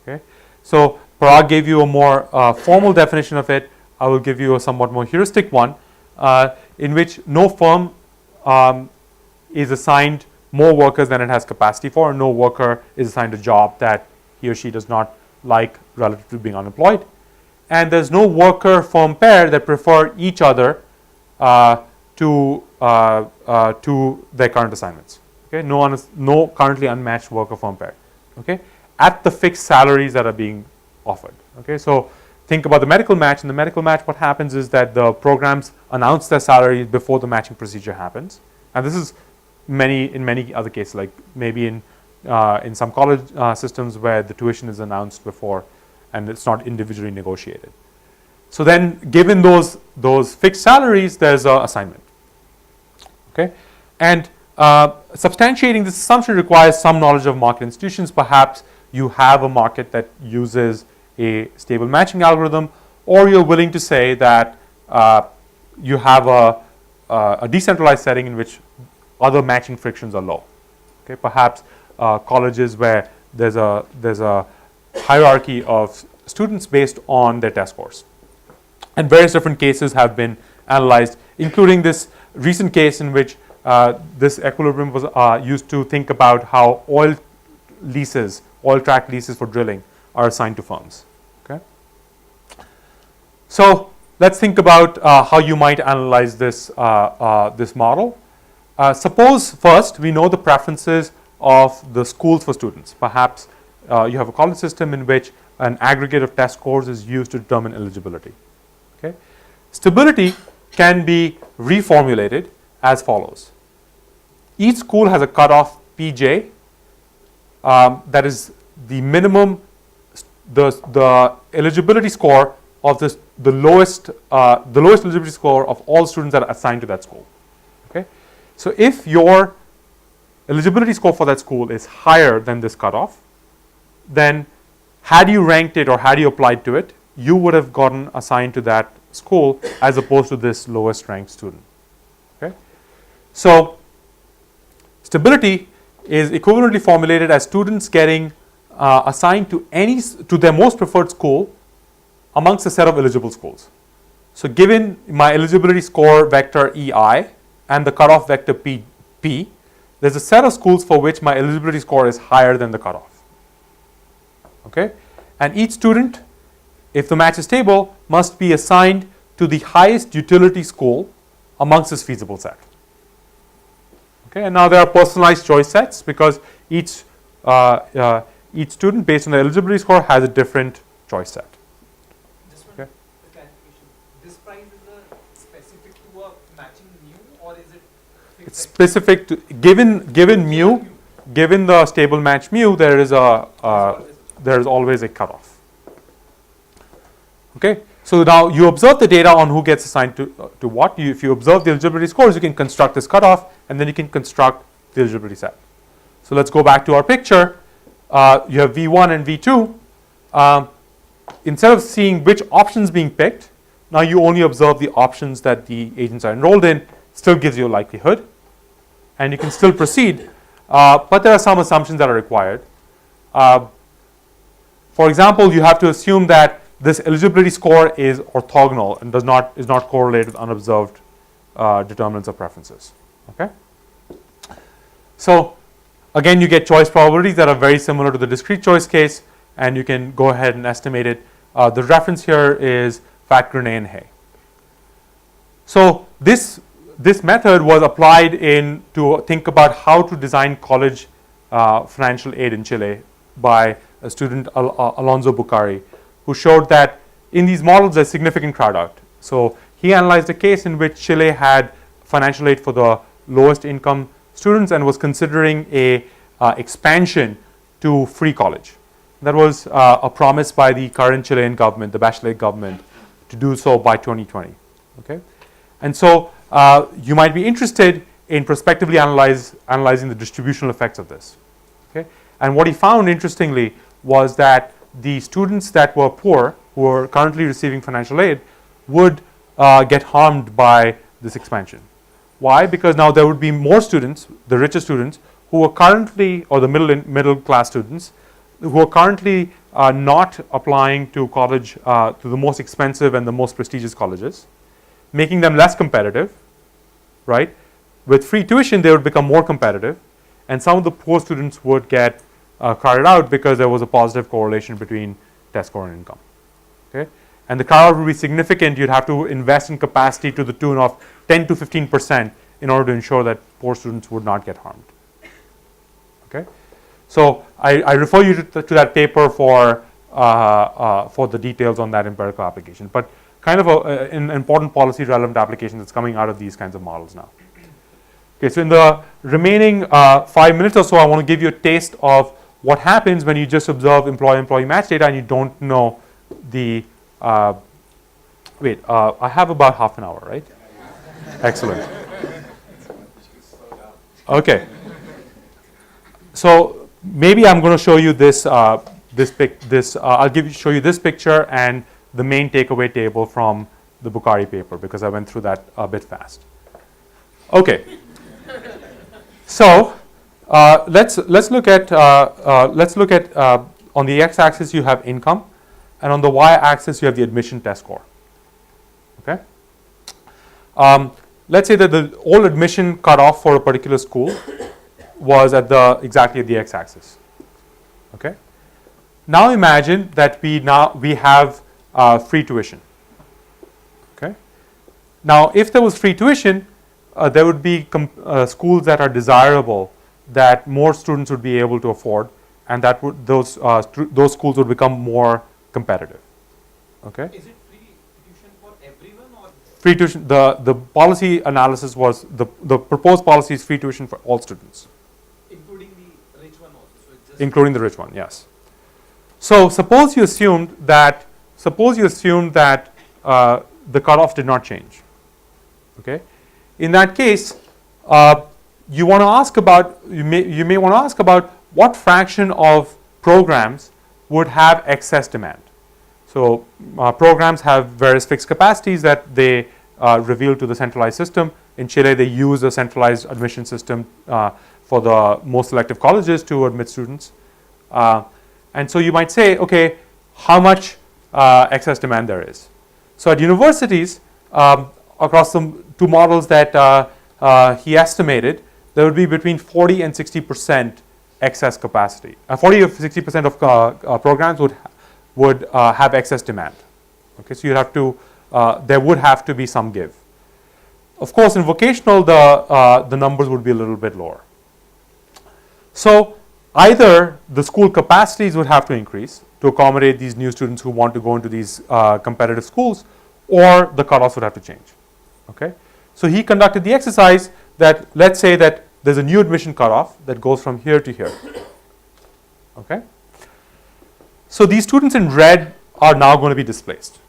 Okay, so Parag gave you a more formal definition of it. I will give you a somewhat more heuristic one, in which no firm is assigned more workers than it has capacity for, and no worker is assigned a job that he or she does not like relative to being unemployed. And there's no worker firm pair that prefer each other to their current assignments. Okay, no currently unmatched worker firm pair. Okay, at the fixed salaries that are being offered. Okay, so think about the medical match. In the medical match, what happens is that the programs announce their salaries before the matching procedure happens, and this is in many other cases, like maybe in some college systems where the tuition is announced before and it's not individually negotiated. So then, given those fixed salaries, there's an assignment. Okay, and substantiating this assumption requires some knowledge of market institutions. Perhaps you have a market that uses a stable matching algorithm, or you're willing to say that you have a decentralized setting in which other matching frictions are low. Okay, perhaps colleges where there's a hierarchy of students based on their test scores. And various different cases have been analyzed, including this recent case in which this equilibrium was used to think about how oil tract leases for drilling are assigned to firms. Okay? So let's think about how you might analyze this, this model. Suppose first we know the preferences of the schools for students. Perhaps you have a college system in which an aggregate of test scores is used to determine eligibility. Okay? Stability can be reformulated as follows. Each school has a cutoff Pj that is the minimum, the eligibility score of the lowest eligibility score of all students that are assigned to that school. Okay? So if your eligibility score for that school is higher than this cutoff, then had you ranked it or had you applied to it, you would have gotten assigned to that school as opposed to this lowest ranked student. Okay? So stability is equivalently formulated as students getting assigned to their most preferred school amongst a set of eligible schools. So given my eligibility score vector EI and the cutoff vector P, there's a set of schools for which my eligibility score is higher than the cutoff. Okay? And each student, if the match is stable, must be assigned to the highest utility school amongst this feasible set. Okay? And now there are personalized choice sets because each student based on their eligibility score has a different choice set. Just one clarification. This price is specific to a matching mu, or is it fixed? It's specific to given mu, given the stable match mu, there is always a cutoff. Okay, so now you observe the data on who gets assigned to what. If you observe the eligibility scores, you can construct this cutoff, and then you can construct the eligibility set. So let's go back to our picture. You have V1 and V2. Instead of seeing which options being picked, now you only observe the options that the agents are enrolled in. Still gives you a likelihood, and you can still proceed. But there are some assumptions that are required. For example, you have to assume that this eligibility score is orthogonal and is not correlated with unobserved determinants of preferences. Okay. So again, you get choice probabilities that are very similar to the discrete choice case, and you can go ahead and estimate it. The reference here is Fat-Grenet and Hay. So this method was applied to think about how to design college financial aid in Chile by a student, Alonso Bucari, who showed that in these models there's significant crowd out. So he analyzed a case in which Chile had financial aid for the lowest income students and was considering a expansion to free college. That was a promise by the current Chilean government, the Bachelet government, to do so by 2020. Okay, and so you might be interested in prospectively analyzing the distributional effects of this. Okay, and what he found interestingly was that the students that were poor, who are currently receiving financial aid, would get harmed by this expansion. Why? Because now there would be more students, the richer students, who are currently, or the middle class students, who are currently not applying to college, to the most expensive and the most prestigious colleges, making them less competitive, right? With free tuition, they would become more competitive, and some of the poor students would get crowded out because there was a positive correlation between test score and income. Okay, and the crowd would be significant. You'd have to invest in capacity to the tune of 10 to 15% in order to ensure that poor students would not get harmed. Okay, so I refer you to that paper for the details on that empirical application. But kind of an important policy relevant application that's coming out of these kinds of models now. Okay, so in the remaining 5 minutes or so, I want to give you a taste of what happens when you just observe employee-employee match data and you don't know the, I have about half an hour, right? Excellent. Okay. So maybe I'm going to show you this, I'll show you this picture and the main takeaway table from the Bucari paper because I went through that a bit fast. Okay. So let's look at on the x-axis you have income, and on the y-axis you have the admission test score. Okay. Let's say that the old admission cutoff for a particular school was at exactly at the x-axis. Okay. Now imagine that we have free tuition. Okay. Now, if there was free tuition, there would be schools that are desirable, that more students would be able to afford, and that would those schools would become more competitive. Okay. Is it free tuition for everyone or? Free tuition. The policy analysis was the proposed policy is free tuition for all students, Including the rich one also. So it's just including the rich one. Yes. So suppose you assumed that the cutoff did not change. Okay. In that case, you want to ask about you may want to ask about what fraction of programs would have excess demand. So programs have various fixed capacities that they reveal to the centralized system. In Chile, they use a centralized admission system for the most selective colleges to admit students. And so you might say, okay, how much excess demand there is. So at universities, across the two models that he estimated, there would be between 40 and 60% excess capacity. 40 or 60% of programs would have excess demand. Okay, so you'd have to there would have to be some give. Of course, in vocational, the numbers would be a little bit lower. So either the school capacities would have to increase to accommodate these new students who want to go into these competitive schools, or the cutoffs would have to change. Okay, so he conducted the exercise that, let's say that there's a new admission cutoff that goes from here to here. Okay, so these students in red are now going to be displaced.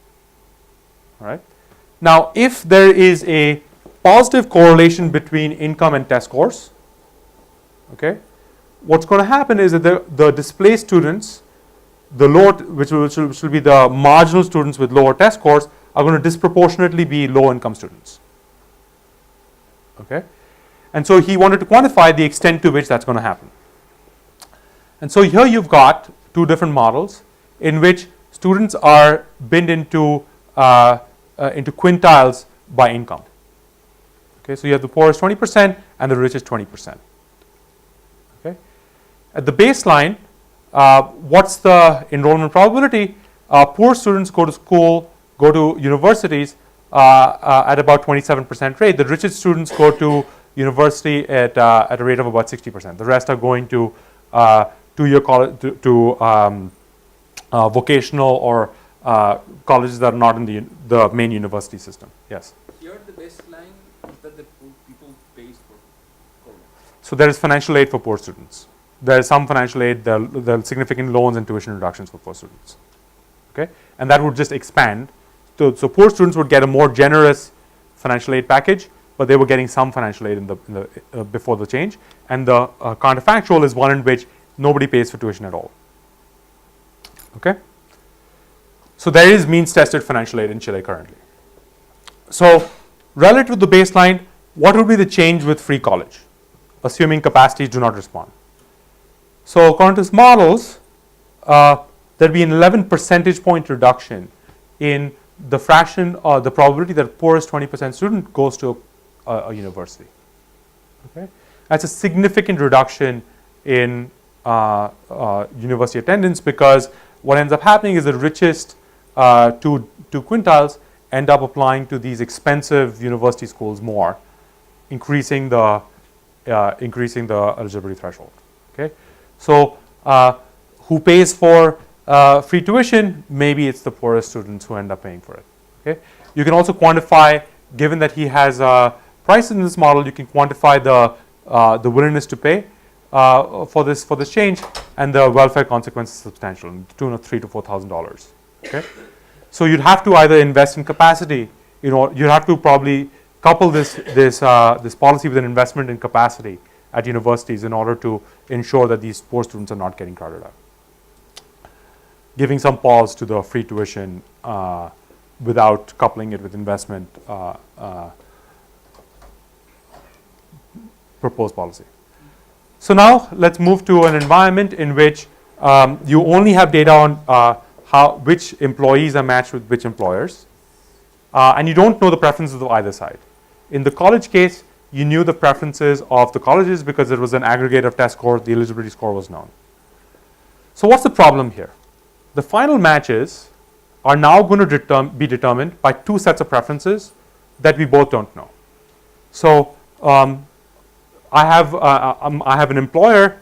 All right. Now, if there is a positive correlation between income and test scores, okay, what's going to happen is that the displaced students, the lower, which will be the marginal students with lower test scores, are going to disproportionately be low income students. Okay, and so he wanted to quantify the extent to which that's going to happen. And so here you've got two different models in which students are binned into quintiles by income. Okay, so you have the poorest 20% and the richest 20%. Okay, at the baseline, what's the enrollment probability? Poor students go to universities at about 27% rate. The richest students go to university at a rate of about 60%. The rest are going to two-year college, to vocational or colleges that are not in the main university system. Yes. Here the baseline is that the people pays for college. So there is financial aid for poor students. There is some financial aid. There are significant loans and tuition reductions for poor students. Okay, and that would just expand. So poor students would get a more generous financial aid package, but they were getting some financial aid in the before the change. And the counterfactual is one in which nobody pays for tuition at all. Okay. So there is means tested financial aid in Chile currently. So relative to the baseline, what would be the change with free college, assuming capacities do not respond? So according to his models, there'd be an 11 percentage point reduction in the fraction or the probability that poorest 20% student goes to a university. Okay, that's a significant reduction in university attendance, because what ends up happening is the richest two quintiles end up applying to these expensive university schools more, increasing the eligibility threshold. Okay, so who pays for free tuition? Maybe it's the poorest students who end up paying for it. Okay, you can also quantify, given that he has prices in this model, you can quantify the willingness to pay for this change, and the welfare consequence is substantial, in the tune of $3,000 to $4,000. Okay, so you'd have to either invest in capacity. You'd have to probably couple this policy with an investment in capacity at universities in order to ensure that these poor students are not getting crowded out. Giving some pause to the free tuition without coupling it with investment proposed policy. So now let's move to an environment in which you only have data on which employees are matched with which employers, and you don't know the preferences of either side. In the college case, you knew the preferences of the colleges because it was an aggregate of test scores, the eligibility score was known. So what's the problem here? The final matches are now going to be determined by two sets of preferences that we both don't know. So I have an employer.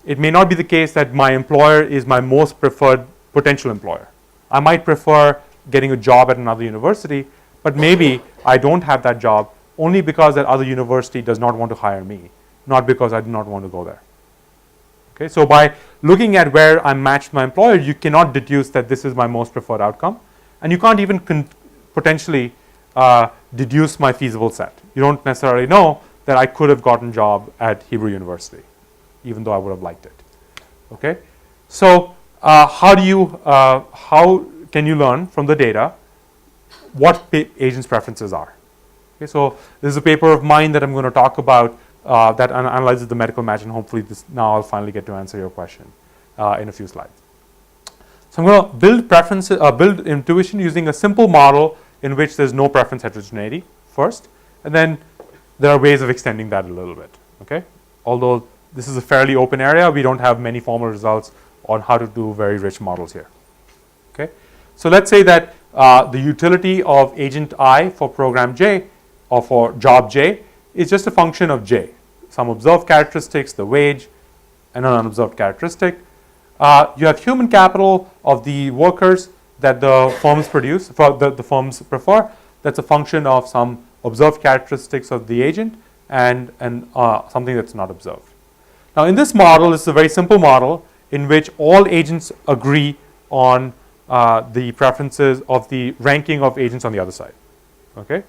It may not be the case that my employer is my most preferred potential employer. I might prefer getting a job at another university, but maybe I don't have that job only because that other university does not want to hire me, not because I do not want to go there. Okay, so by looking at where I'm matched with my employer, you cannot deduce that this is my most preferred outcome, and you can't even potentially deduce my feasible set. You don't necessarily know that I could have gotten a job at Hebrew University, even though I would have liked it. Okay, so how can you learn from the data what agents' preferences are? Okay, so this is a paper of mine that I'm going to talk about that analyzes the medical match, and hopefully now I'll finally get to answer your question in a few slides. So I'm going to build preferences, build intuition using a simple model in which there's no preference heterogeneity first, and then there are ways of extending that a little bit. Okay, although this is a fairly open area, we don't have many formal results on how to do very rich models here. Okay, so let's say that the utility of agent I for program J or for job J is just a function of J, some observed characteristics, the wage, and an unobserved characteristic. You have human capital of the workers that the firms produce, the firms prefer. That's a function of some observed characteristics of the agent and something that's not observed. Now in this model, this is a very simple model in which all agents agree on the preferences of the ranking of agents on the other side. Okay,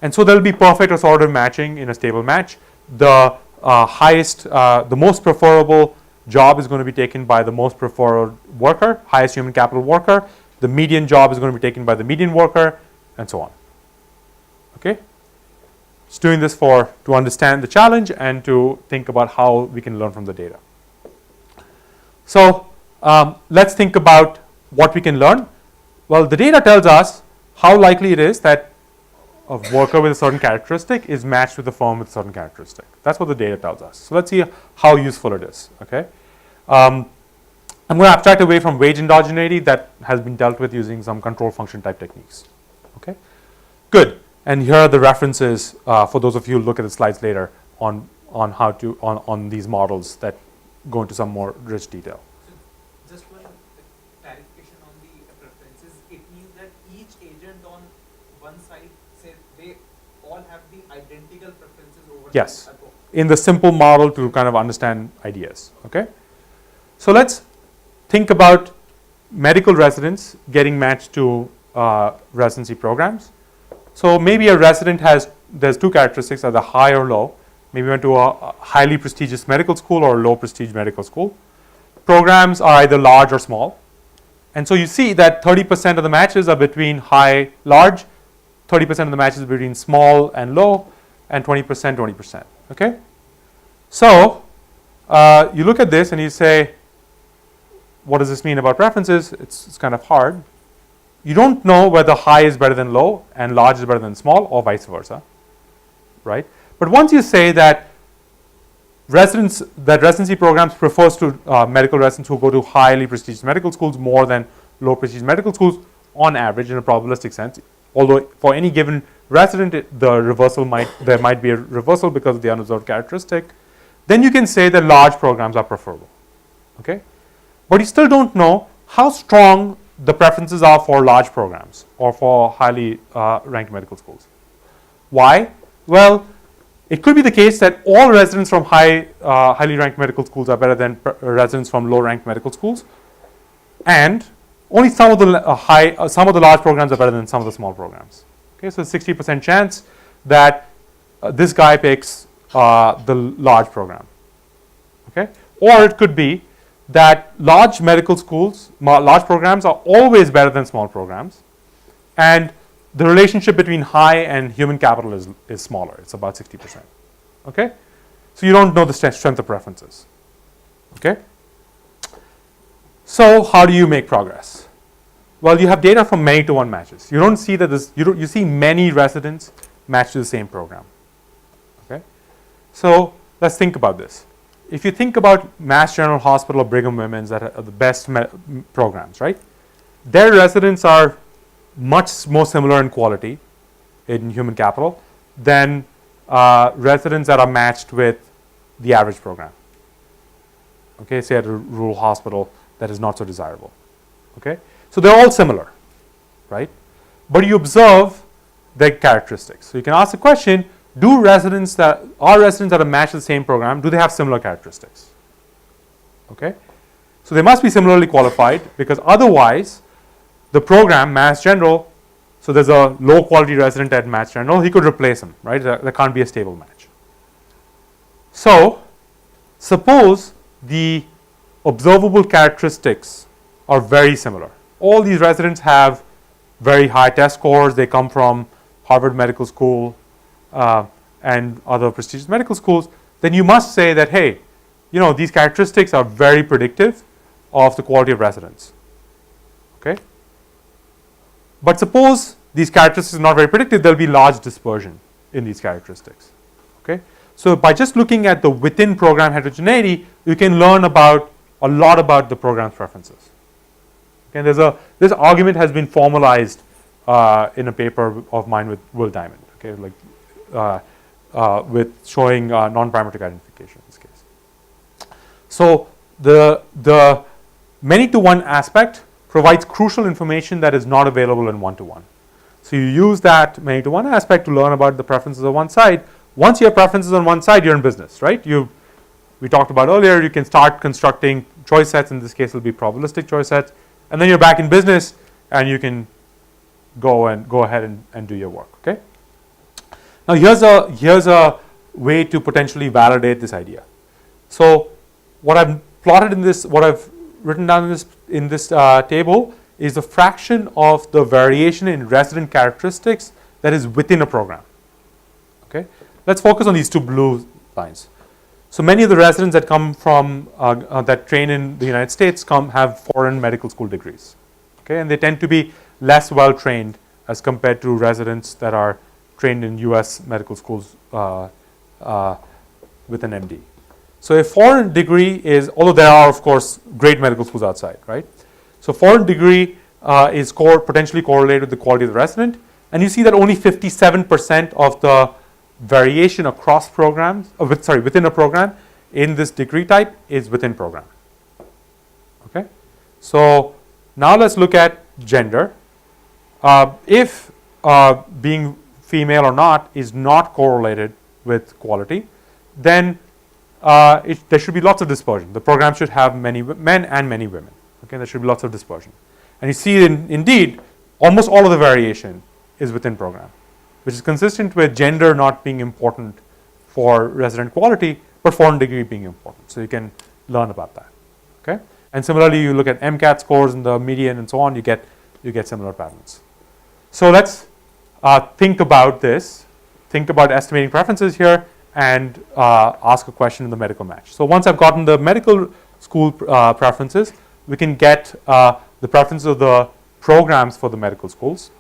and so there will be perfect assortative matching in a stable match. The the most preferable job is going to be taken by the most preferred worker, highest human capital worker. The median job is going to be taken by the median worker, and so on. Okay, just doing this to understand the challenge and to think about how we can learn from the data. So let's think about what we can learn. Well, the data tells us how likely it is that a worker with a certain characteristic is matched with a firm with a certain characteristic. That's what the data tells us. So let's see how useful it is. Okay, I'm going to abstract away from wage endogeneity that has been dealt with using some control function type techniques. Okay, good. And here are the references for those of you who look at the slides later on how to on these models that go into some more rich detail. So just one clarification on the preferences. It means that each agent on one side, say they all have the identical preferences over. Yes, in the simple model to kind of understand ideas. Okay, so let's think about medical residents getting matched to residency programs. So maybe a resident there's two characteristics, either high or low. Maybe went to a highly prestigious medical school or a low prestige medical school. Programs are either large or small. And so you see that 30% of the matches are between high, large, 30% of the matches are between small and low, and 20%. Okay? So you look at this and you say, what does this mean about preferences? It's kind of hard. You don't know whether high is better than low and large is better than small, or vice versa, right? But once you say that residency programs prefers to medical residents who go to highly prestigious medical schools more than low prestige medical schools on average in a probabilistic sense, although for any given resident there might be a reversal because of the unobserved characteristic, then you can say that large programs are preferable. Okay, but you still don't know how strong the preferences are for large programs or for highly ranked medical schools. Why? Well, it could be the case that all residents from highly ranked medical schools are better than residents from low ranked medical schools, and only some of the large programs are better than some of the small programs. Okay, so 60% chance that this guy picks the large program. Okay, or it could be that large medical schools, large programs are always better than small programs, and the relationship between high and human capital is smaller. It's about 60%. Okay, so you don't know the strength of preferences. Okay. So how do you make progress? Well, you have data from many-to-one matches. You don't see that you see many residents match to the same program. Okay. So let's think about this. If you think about Mass General Hospital or Brigham Women's that are the best programs, right? Their residents are much more similar in quality in human capital than residents that are matched with the average program. Okay, say at a rural hospital that is not so desirable. Okay, so they're all similar, right? But you observe their characteristics. So you can ask the question, do residents that are matched to the same program, do they have similar characteristics? Okay, so they must be similarly qualified, because otherwise the program, Mass General, so there's a low quality resident at Mass General, he could replace him, right? There can't be a stable match. So suppose the observable characteristics are very similar. All these residents have very high test scores. They come from Harvard Medical School and other prestigious medical schools. Then you must say that, hey, you know, these characteristics are very predictive of the quality of residents. Okay. But suppose these characteristics are not very predictive, there'll be large dispersion in these characteristics. Okay. So by just looking at the within program heterogeneity, you can learn about a lot about the program's preferences. Okay, this argument has been formalized in a paper of mine with Will Diamond. Okay, like with showing non-parametric identification in this case. So the many-to-one aspect provides crucial information that is not available in one-to-one. So you use that many-to-one aspect to learn about the preferences on one side. Once you have preferences on one side, you're in business, right? We talked about earlier, you can start constructing choice sets. In this case, it'll be probabilistic choice sets. And then you're back in business and you can go ahead and do your work, okay? Now here's a way to potentially validate this idea. So what I've plotted in this, what I've written down in this table is the fraction of the variation in resident characteristics that is within a program, okay? Let's focus on these two blue lines. So many of the residents that come from that train in the United States have foreign medical school degrees, okay, and they tend to be less well trained as compared to residents that are trained in U.S. medical schools with an MD. So a foreign degree is, although there are of course great medical schools outside, right? So foreign degree is potentially correlated with the quality of the resident, and you see that only 57% of the variation across programs, within a program in this degree type is within program. Okay, so now let's look at gender. If being female or not is not correlated with quality, then there should be lots of dispersion. The program should have many men and many women. Okay, there should be lots of dispersion, and you see indeed almost all of the variation is within program, which is consistent with gender not being important for resident quality, but foreign degree being important. So you can learn about that. Okay, and similarly, you look at MCAT scores and the median and so on. You get similar patterns. So let's think about this. Think about estimating preferences here and ask a question in the medical match. So once I've gotten the medical school preferences, we can get the preferences of the programs for the medical schools.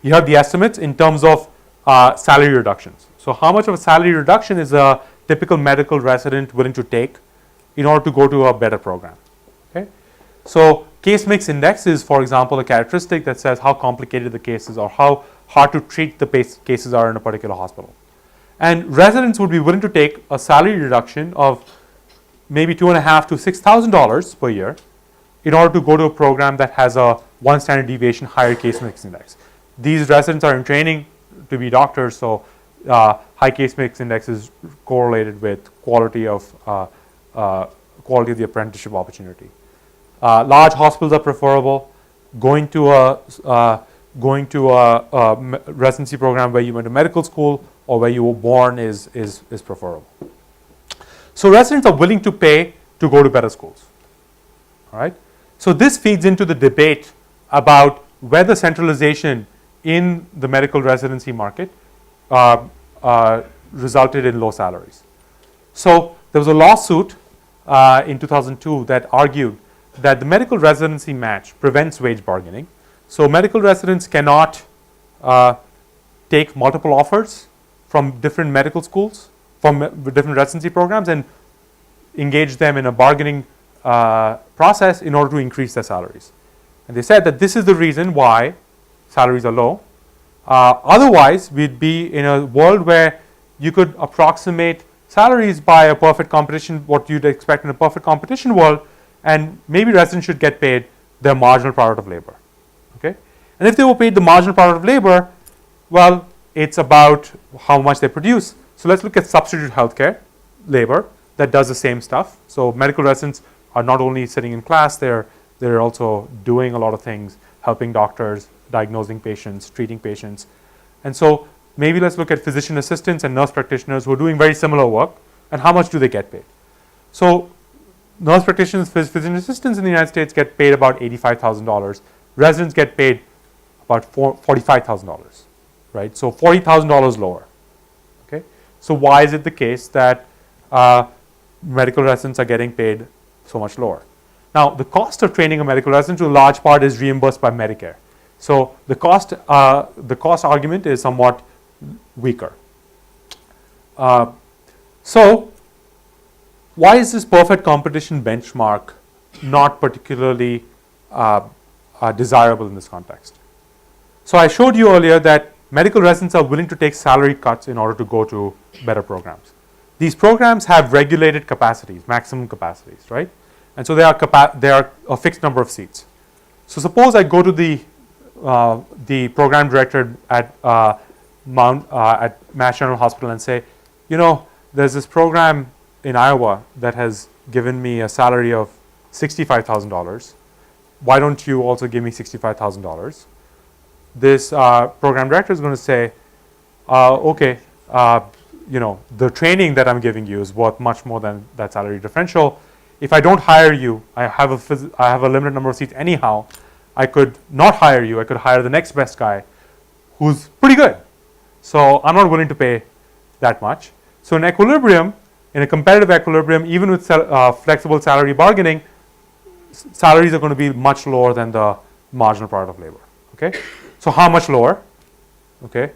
You have the estimates in terms of salary reductions. So how much of a salary reduction is a typical medical resident willing to take in order to go to a better program? Okay. So case mix index is, for example, a characteristic that says how complicated the cases or how hard to treat the cases are in a particular hospital. And residents would be willing to take a salary reduction of maybe $2,500 to $6,000 per year in order to go to a program that has a 1 standard deviation higher case mix index. These residents are in training to be doctors, so high case mix index is correlated with quality of the apprenticeship opportunity. Large hospitals are preferable. Going to a residency program where you went to medical school or where you were born is preferable. So residents are willing to pay to go to better schools. All right. So this feeds into the debate about whether centralization in the medical residency market resulted in low salaries. So there was a lawsuit in 2002 that argued that the medical residency match prevents wage bargaining. So medical residents cannot take multiple offers from different medical schools, from different residency programs, and engage them in a bargaining process in order to increase their salaries. And they said that this is the reason why salaries are low. Otherwise, we'd be in a world where you could approximate salaries by a perfect competition, what you'd expect in a perfect competition world, and maybe residents should get paid their marginal product of labor. Okay? And if they were paid the marginal product of labor, well, it's about how much they produce. So let's look at substitute healthcare labor that does the same stuff. So medical residents are not only sitting in class, they're also doing a lot of things, helping doctors, diagnosing patients, treating patients. And so maybe let's look at physician assistants and nurse practitioners who are doing very similar work, and how much do they get paid? So nurse practitioners, physician assistants in the United States get paid about $85,000. Residents get paid about $45,000, right? So $40,000 lower. Okay. So why is it the case that medical residents are getting paid so much lower? Now, the cost of training a medical resident to a large part is reimbursed by Medicare. So the cost argument is somewhat weaker. So why is this perfect competition benchmark not particularly desirable in this context? So I showed you earlier that medical residents are willing to take salary cuts in order to go to better programs. These programs have regulated capacities, maximum capacities, right? And so there are a fixed number of seats. So suppose I go to the program director at Mass General Hospital and say, you know, there's this program in Iowa that has given me a salary of $65,000. Why don't you also give me $65,000? This program director is going to say, okay, you know, the training that I'm giving you is worth much more than that salary differential. If I don't hire you, I have a limited number of seats anyhow. I could not hire you. I could hire the next best guy who's pretty good. So I'm not willing to pay that much. So in equilibrium, in a competitive equilibrium, even with flexible salary bargaining, salaries are going to be much lower than the marginal product of labor. Okay, so how much lower? Okay,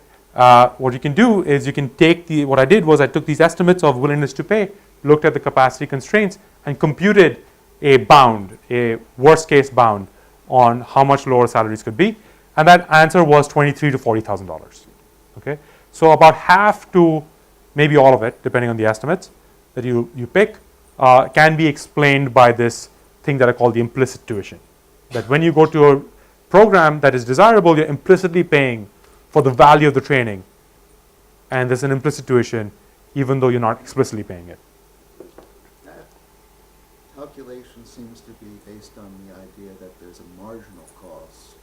what you can do is you can take what I did was I took these estimates of willingness to pay, looked at the capacity constraints, and computed a bound, a worst case bound on how much lower salaries could be, and that answer was $23,000 to $40,000. Okay, so about half to maybe all of it, depending on the estimates that you pick, can be explained by this thing that I call the implicit tuition. That when you go to a program that is desirable, you're implicitly paying for the value of the training, and there's an implicit tuition, even though you're not explicitly paying it. That calculation seems to be based on the idea that there's a marginal cost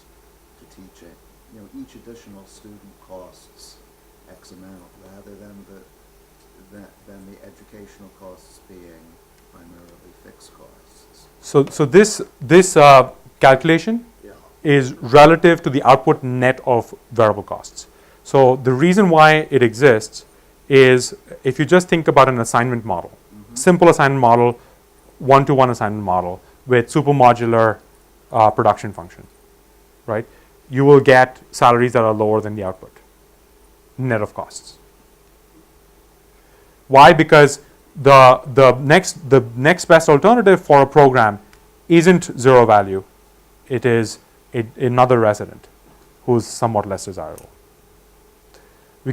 to teaching. You know, each additional student costs X amount, rather than the educational costs being primarily fixed costs. So this calculation is relative to the output net of variable costs. So the reason why it exists is if you just think about an assignment model, simple assignment model, one-to-one assignment model with supermodular production function, right? You will get salaries that are lower than the output net of costs. Why? Because the next best alternative for a program isn't zero value. It is another resident who's somewhat less desirable. I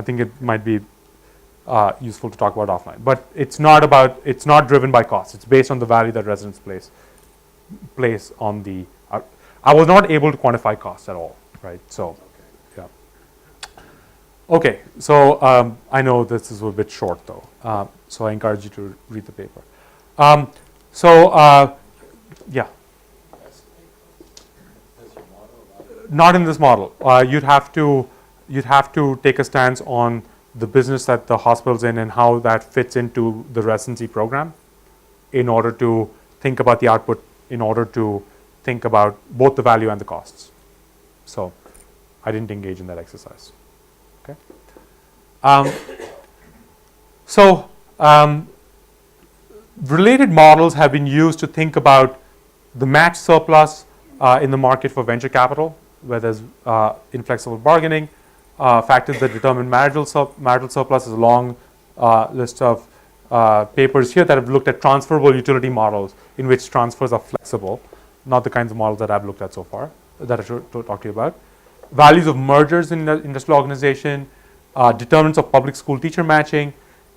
think it might be useful to talk about offline, but it's not driven by cost. It's based on the value that residents place on the. I was not able to quantify costs at all, right? So, yeah. Okay, so I know this is a bit short though, so I encourage you to read the paper. Yeah. Not in this model. You'd have to take a stance on the business that the hospital's in and how that fits into the residency program in order to think about the output, in order to think about both the value and the costs. So I didn't engage in that exercise. Okay. Related models have been used to think about the match surplus in the market for venture capital, where there's inflexible bargaining, factors that determine marital surplus. Is a long list of papers here that have looked at transferable utility models in which transfers are flexible, not the kinds of models that I've looked at so far that I should talk to you about. Values of mergers in the industrial organization, determinants of public school teacher matching,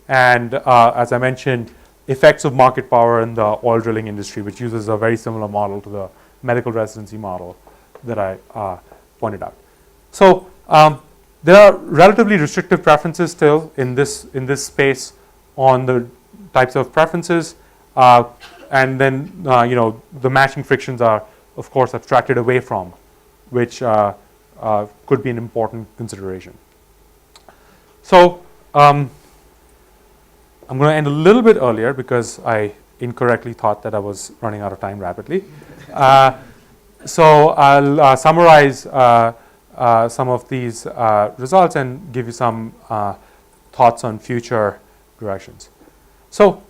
and as I mentioned, effects of market power in the oil drilling industry, which uses a very similar model to the medical residency model that I pointed out. So there are relatively restrictive preferences still in this space on the types of preferences, and then the matching frictions are of course abstracted away from, which could be an important consideration. So I'm going to end a little bit earlier because I incorrectly thought that I was running out of time rapidly. So I'll summarize some of these results and give you some thoughts on future directions. So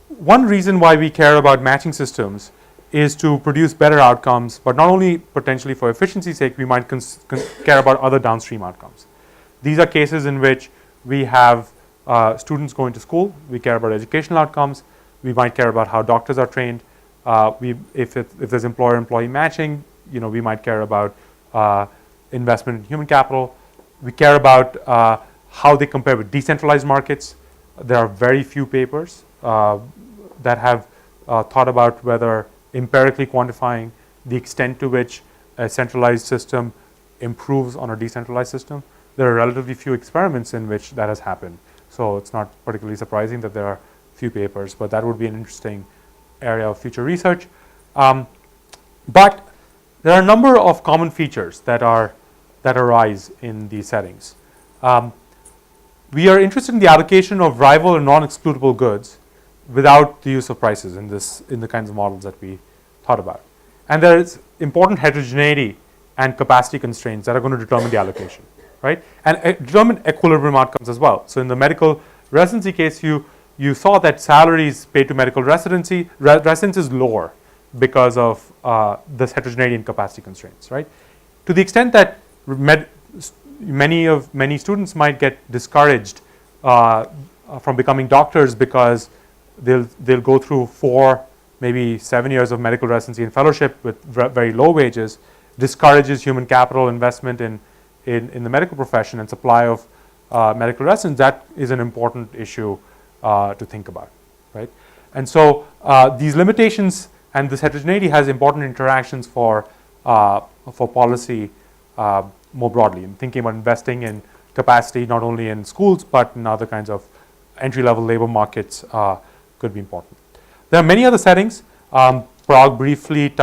one reason why we care about matching systems is to produce better outcomes, but not only potentially for efficiency's sake, we might care about other downstream outcomes. These are cases in which we have students going to school, we care about educational outcomes, we might care about how doctors are trained, if there's employer-employee matching, we might care about investment in human capital. We care about how they compare with decentralized markets. There are very few papers that have thought about whether empirically quantifying the extent to which a centralized system improves on a decentralized system. There are relatively few experiments in which that has happened. So it's not particularly surprising that there are few papers, but that would be an interesting area of future research. But there are a number of common features that arise in these settings. We are interested in the allocation of rival and non-excludable goods without the use of prices in the kinds of models that we thought about. And there is important heterogeneity and capacity constraints that are going to determine the allocation, right? And determine equilibrium outcomes as well. So in the medical residency case, you saw that salaries paid to medical residents is lower because of this heterogeneity and capacity constraints, right? To the extent that many students might get discouraged from becoming doctors because they'll go through 4, maybe 7 years of medical residency and fellowship with very low wages, discourages human capital investment in the medical profession and supply of medical residents. That is an important issue to think about, right? And so these limitations and this heterogeneity has important interactions for policy more broadly, and thinking about investing in capacity not only in schools but in other kinds of entry-level labor markets could be important. There are many other settings. Parag briefly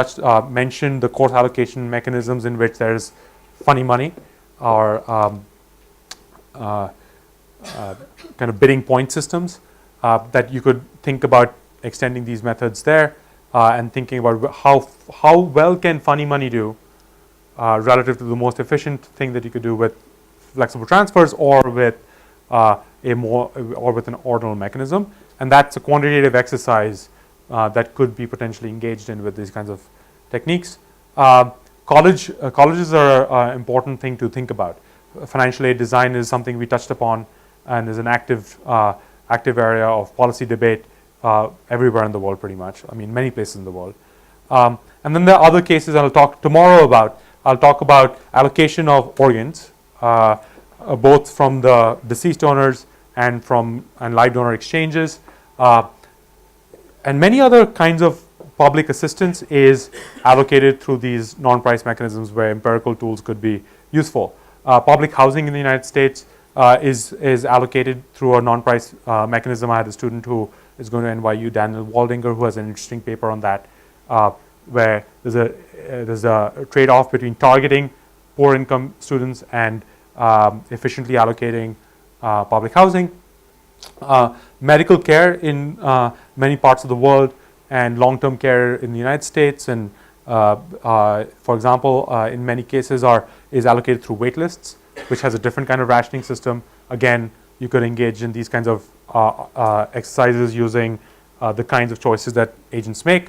mentioned the course allocation mechanisms in which there is funny money or kind of bidding point systems that you could think about extending these methods there and thinking about how well can funny money do relative to the most efficient thing that you could do with flexible transfers or with with an ordinal mechanism. And that's a quantitative exercise that could be potentially engaged in with these kinds of techniques. Colleges are an important thing to think about. Financial aid design is something we touched upon and is an active area of policy debate everywhere in the world pretty much. I mean, many places in the world. And then there are other cases I'll talk tomorrow about. I'll talk about allocation of organs, both from the deceased donors and live donor exchanges. And many other kinds of public assistance is allocated through these non-price mechanisms where empirical tools could be useful. Public housing in the United States is allocated through a non-price mechanism. I had a student who is going to NYU, Daniel Waldinger, who has an interesting paper on that, where there's a trade-off between targeting poor income students and efficiently allocating public housing. Medical care in many parts of the world and long-term care in the United States, and for example, in many cases is allocated through wait lists, which has a different kind of rationing system. Again, you could engage in these kinds of exercises using the kinds of choices that agents make.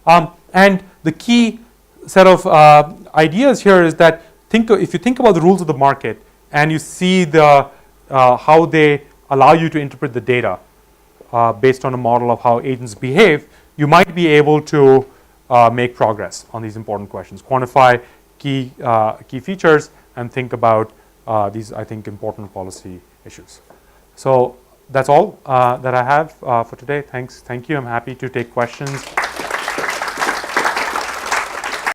And the key set of ideas here is that if you think about the rules of the market and you see how they allow you to interpret the data based on a model of how agents behave, you might be able to make progress on these important questions, quantify key features, and think about these, I think, important policy issues. So that's all that I have for today. Thank you. I'm happy to take questions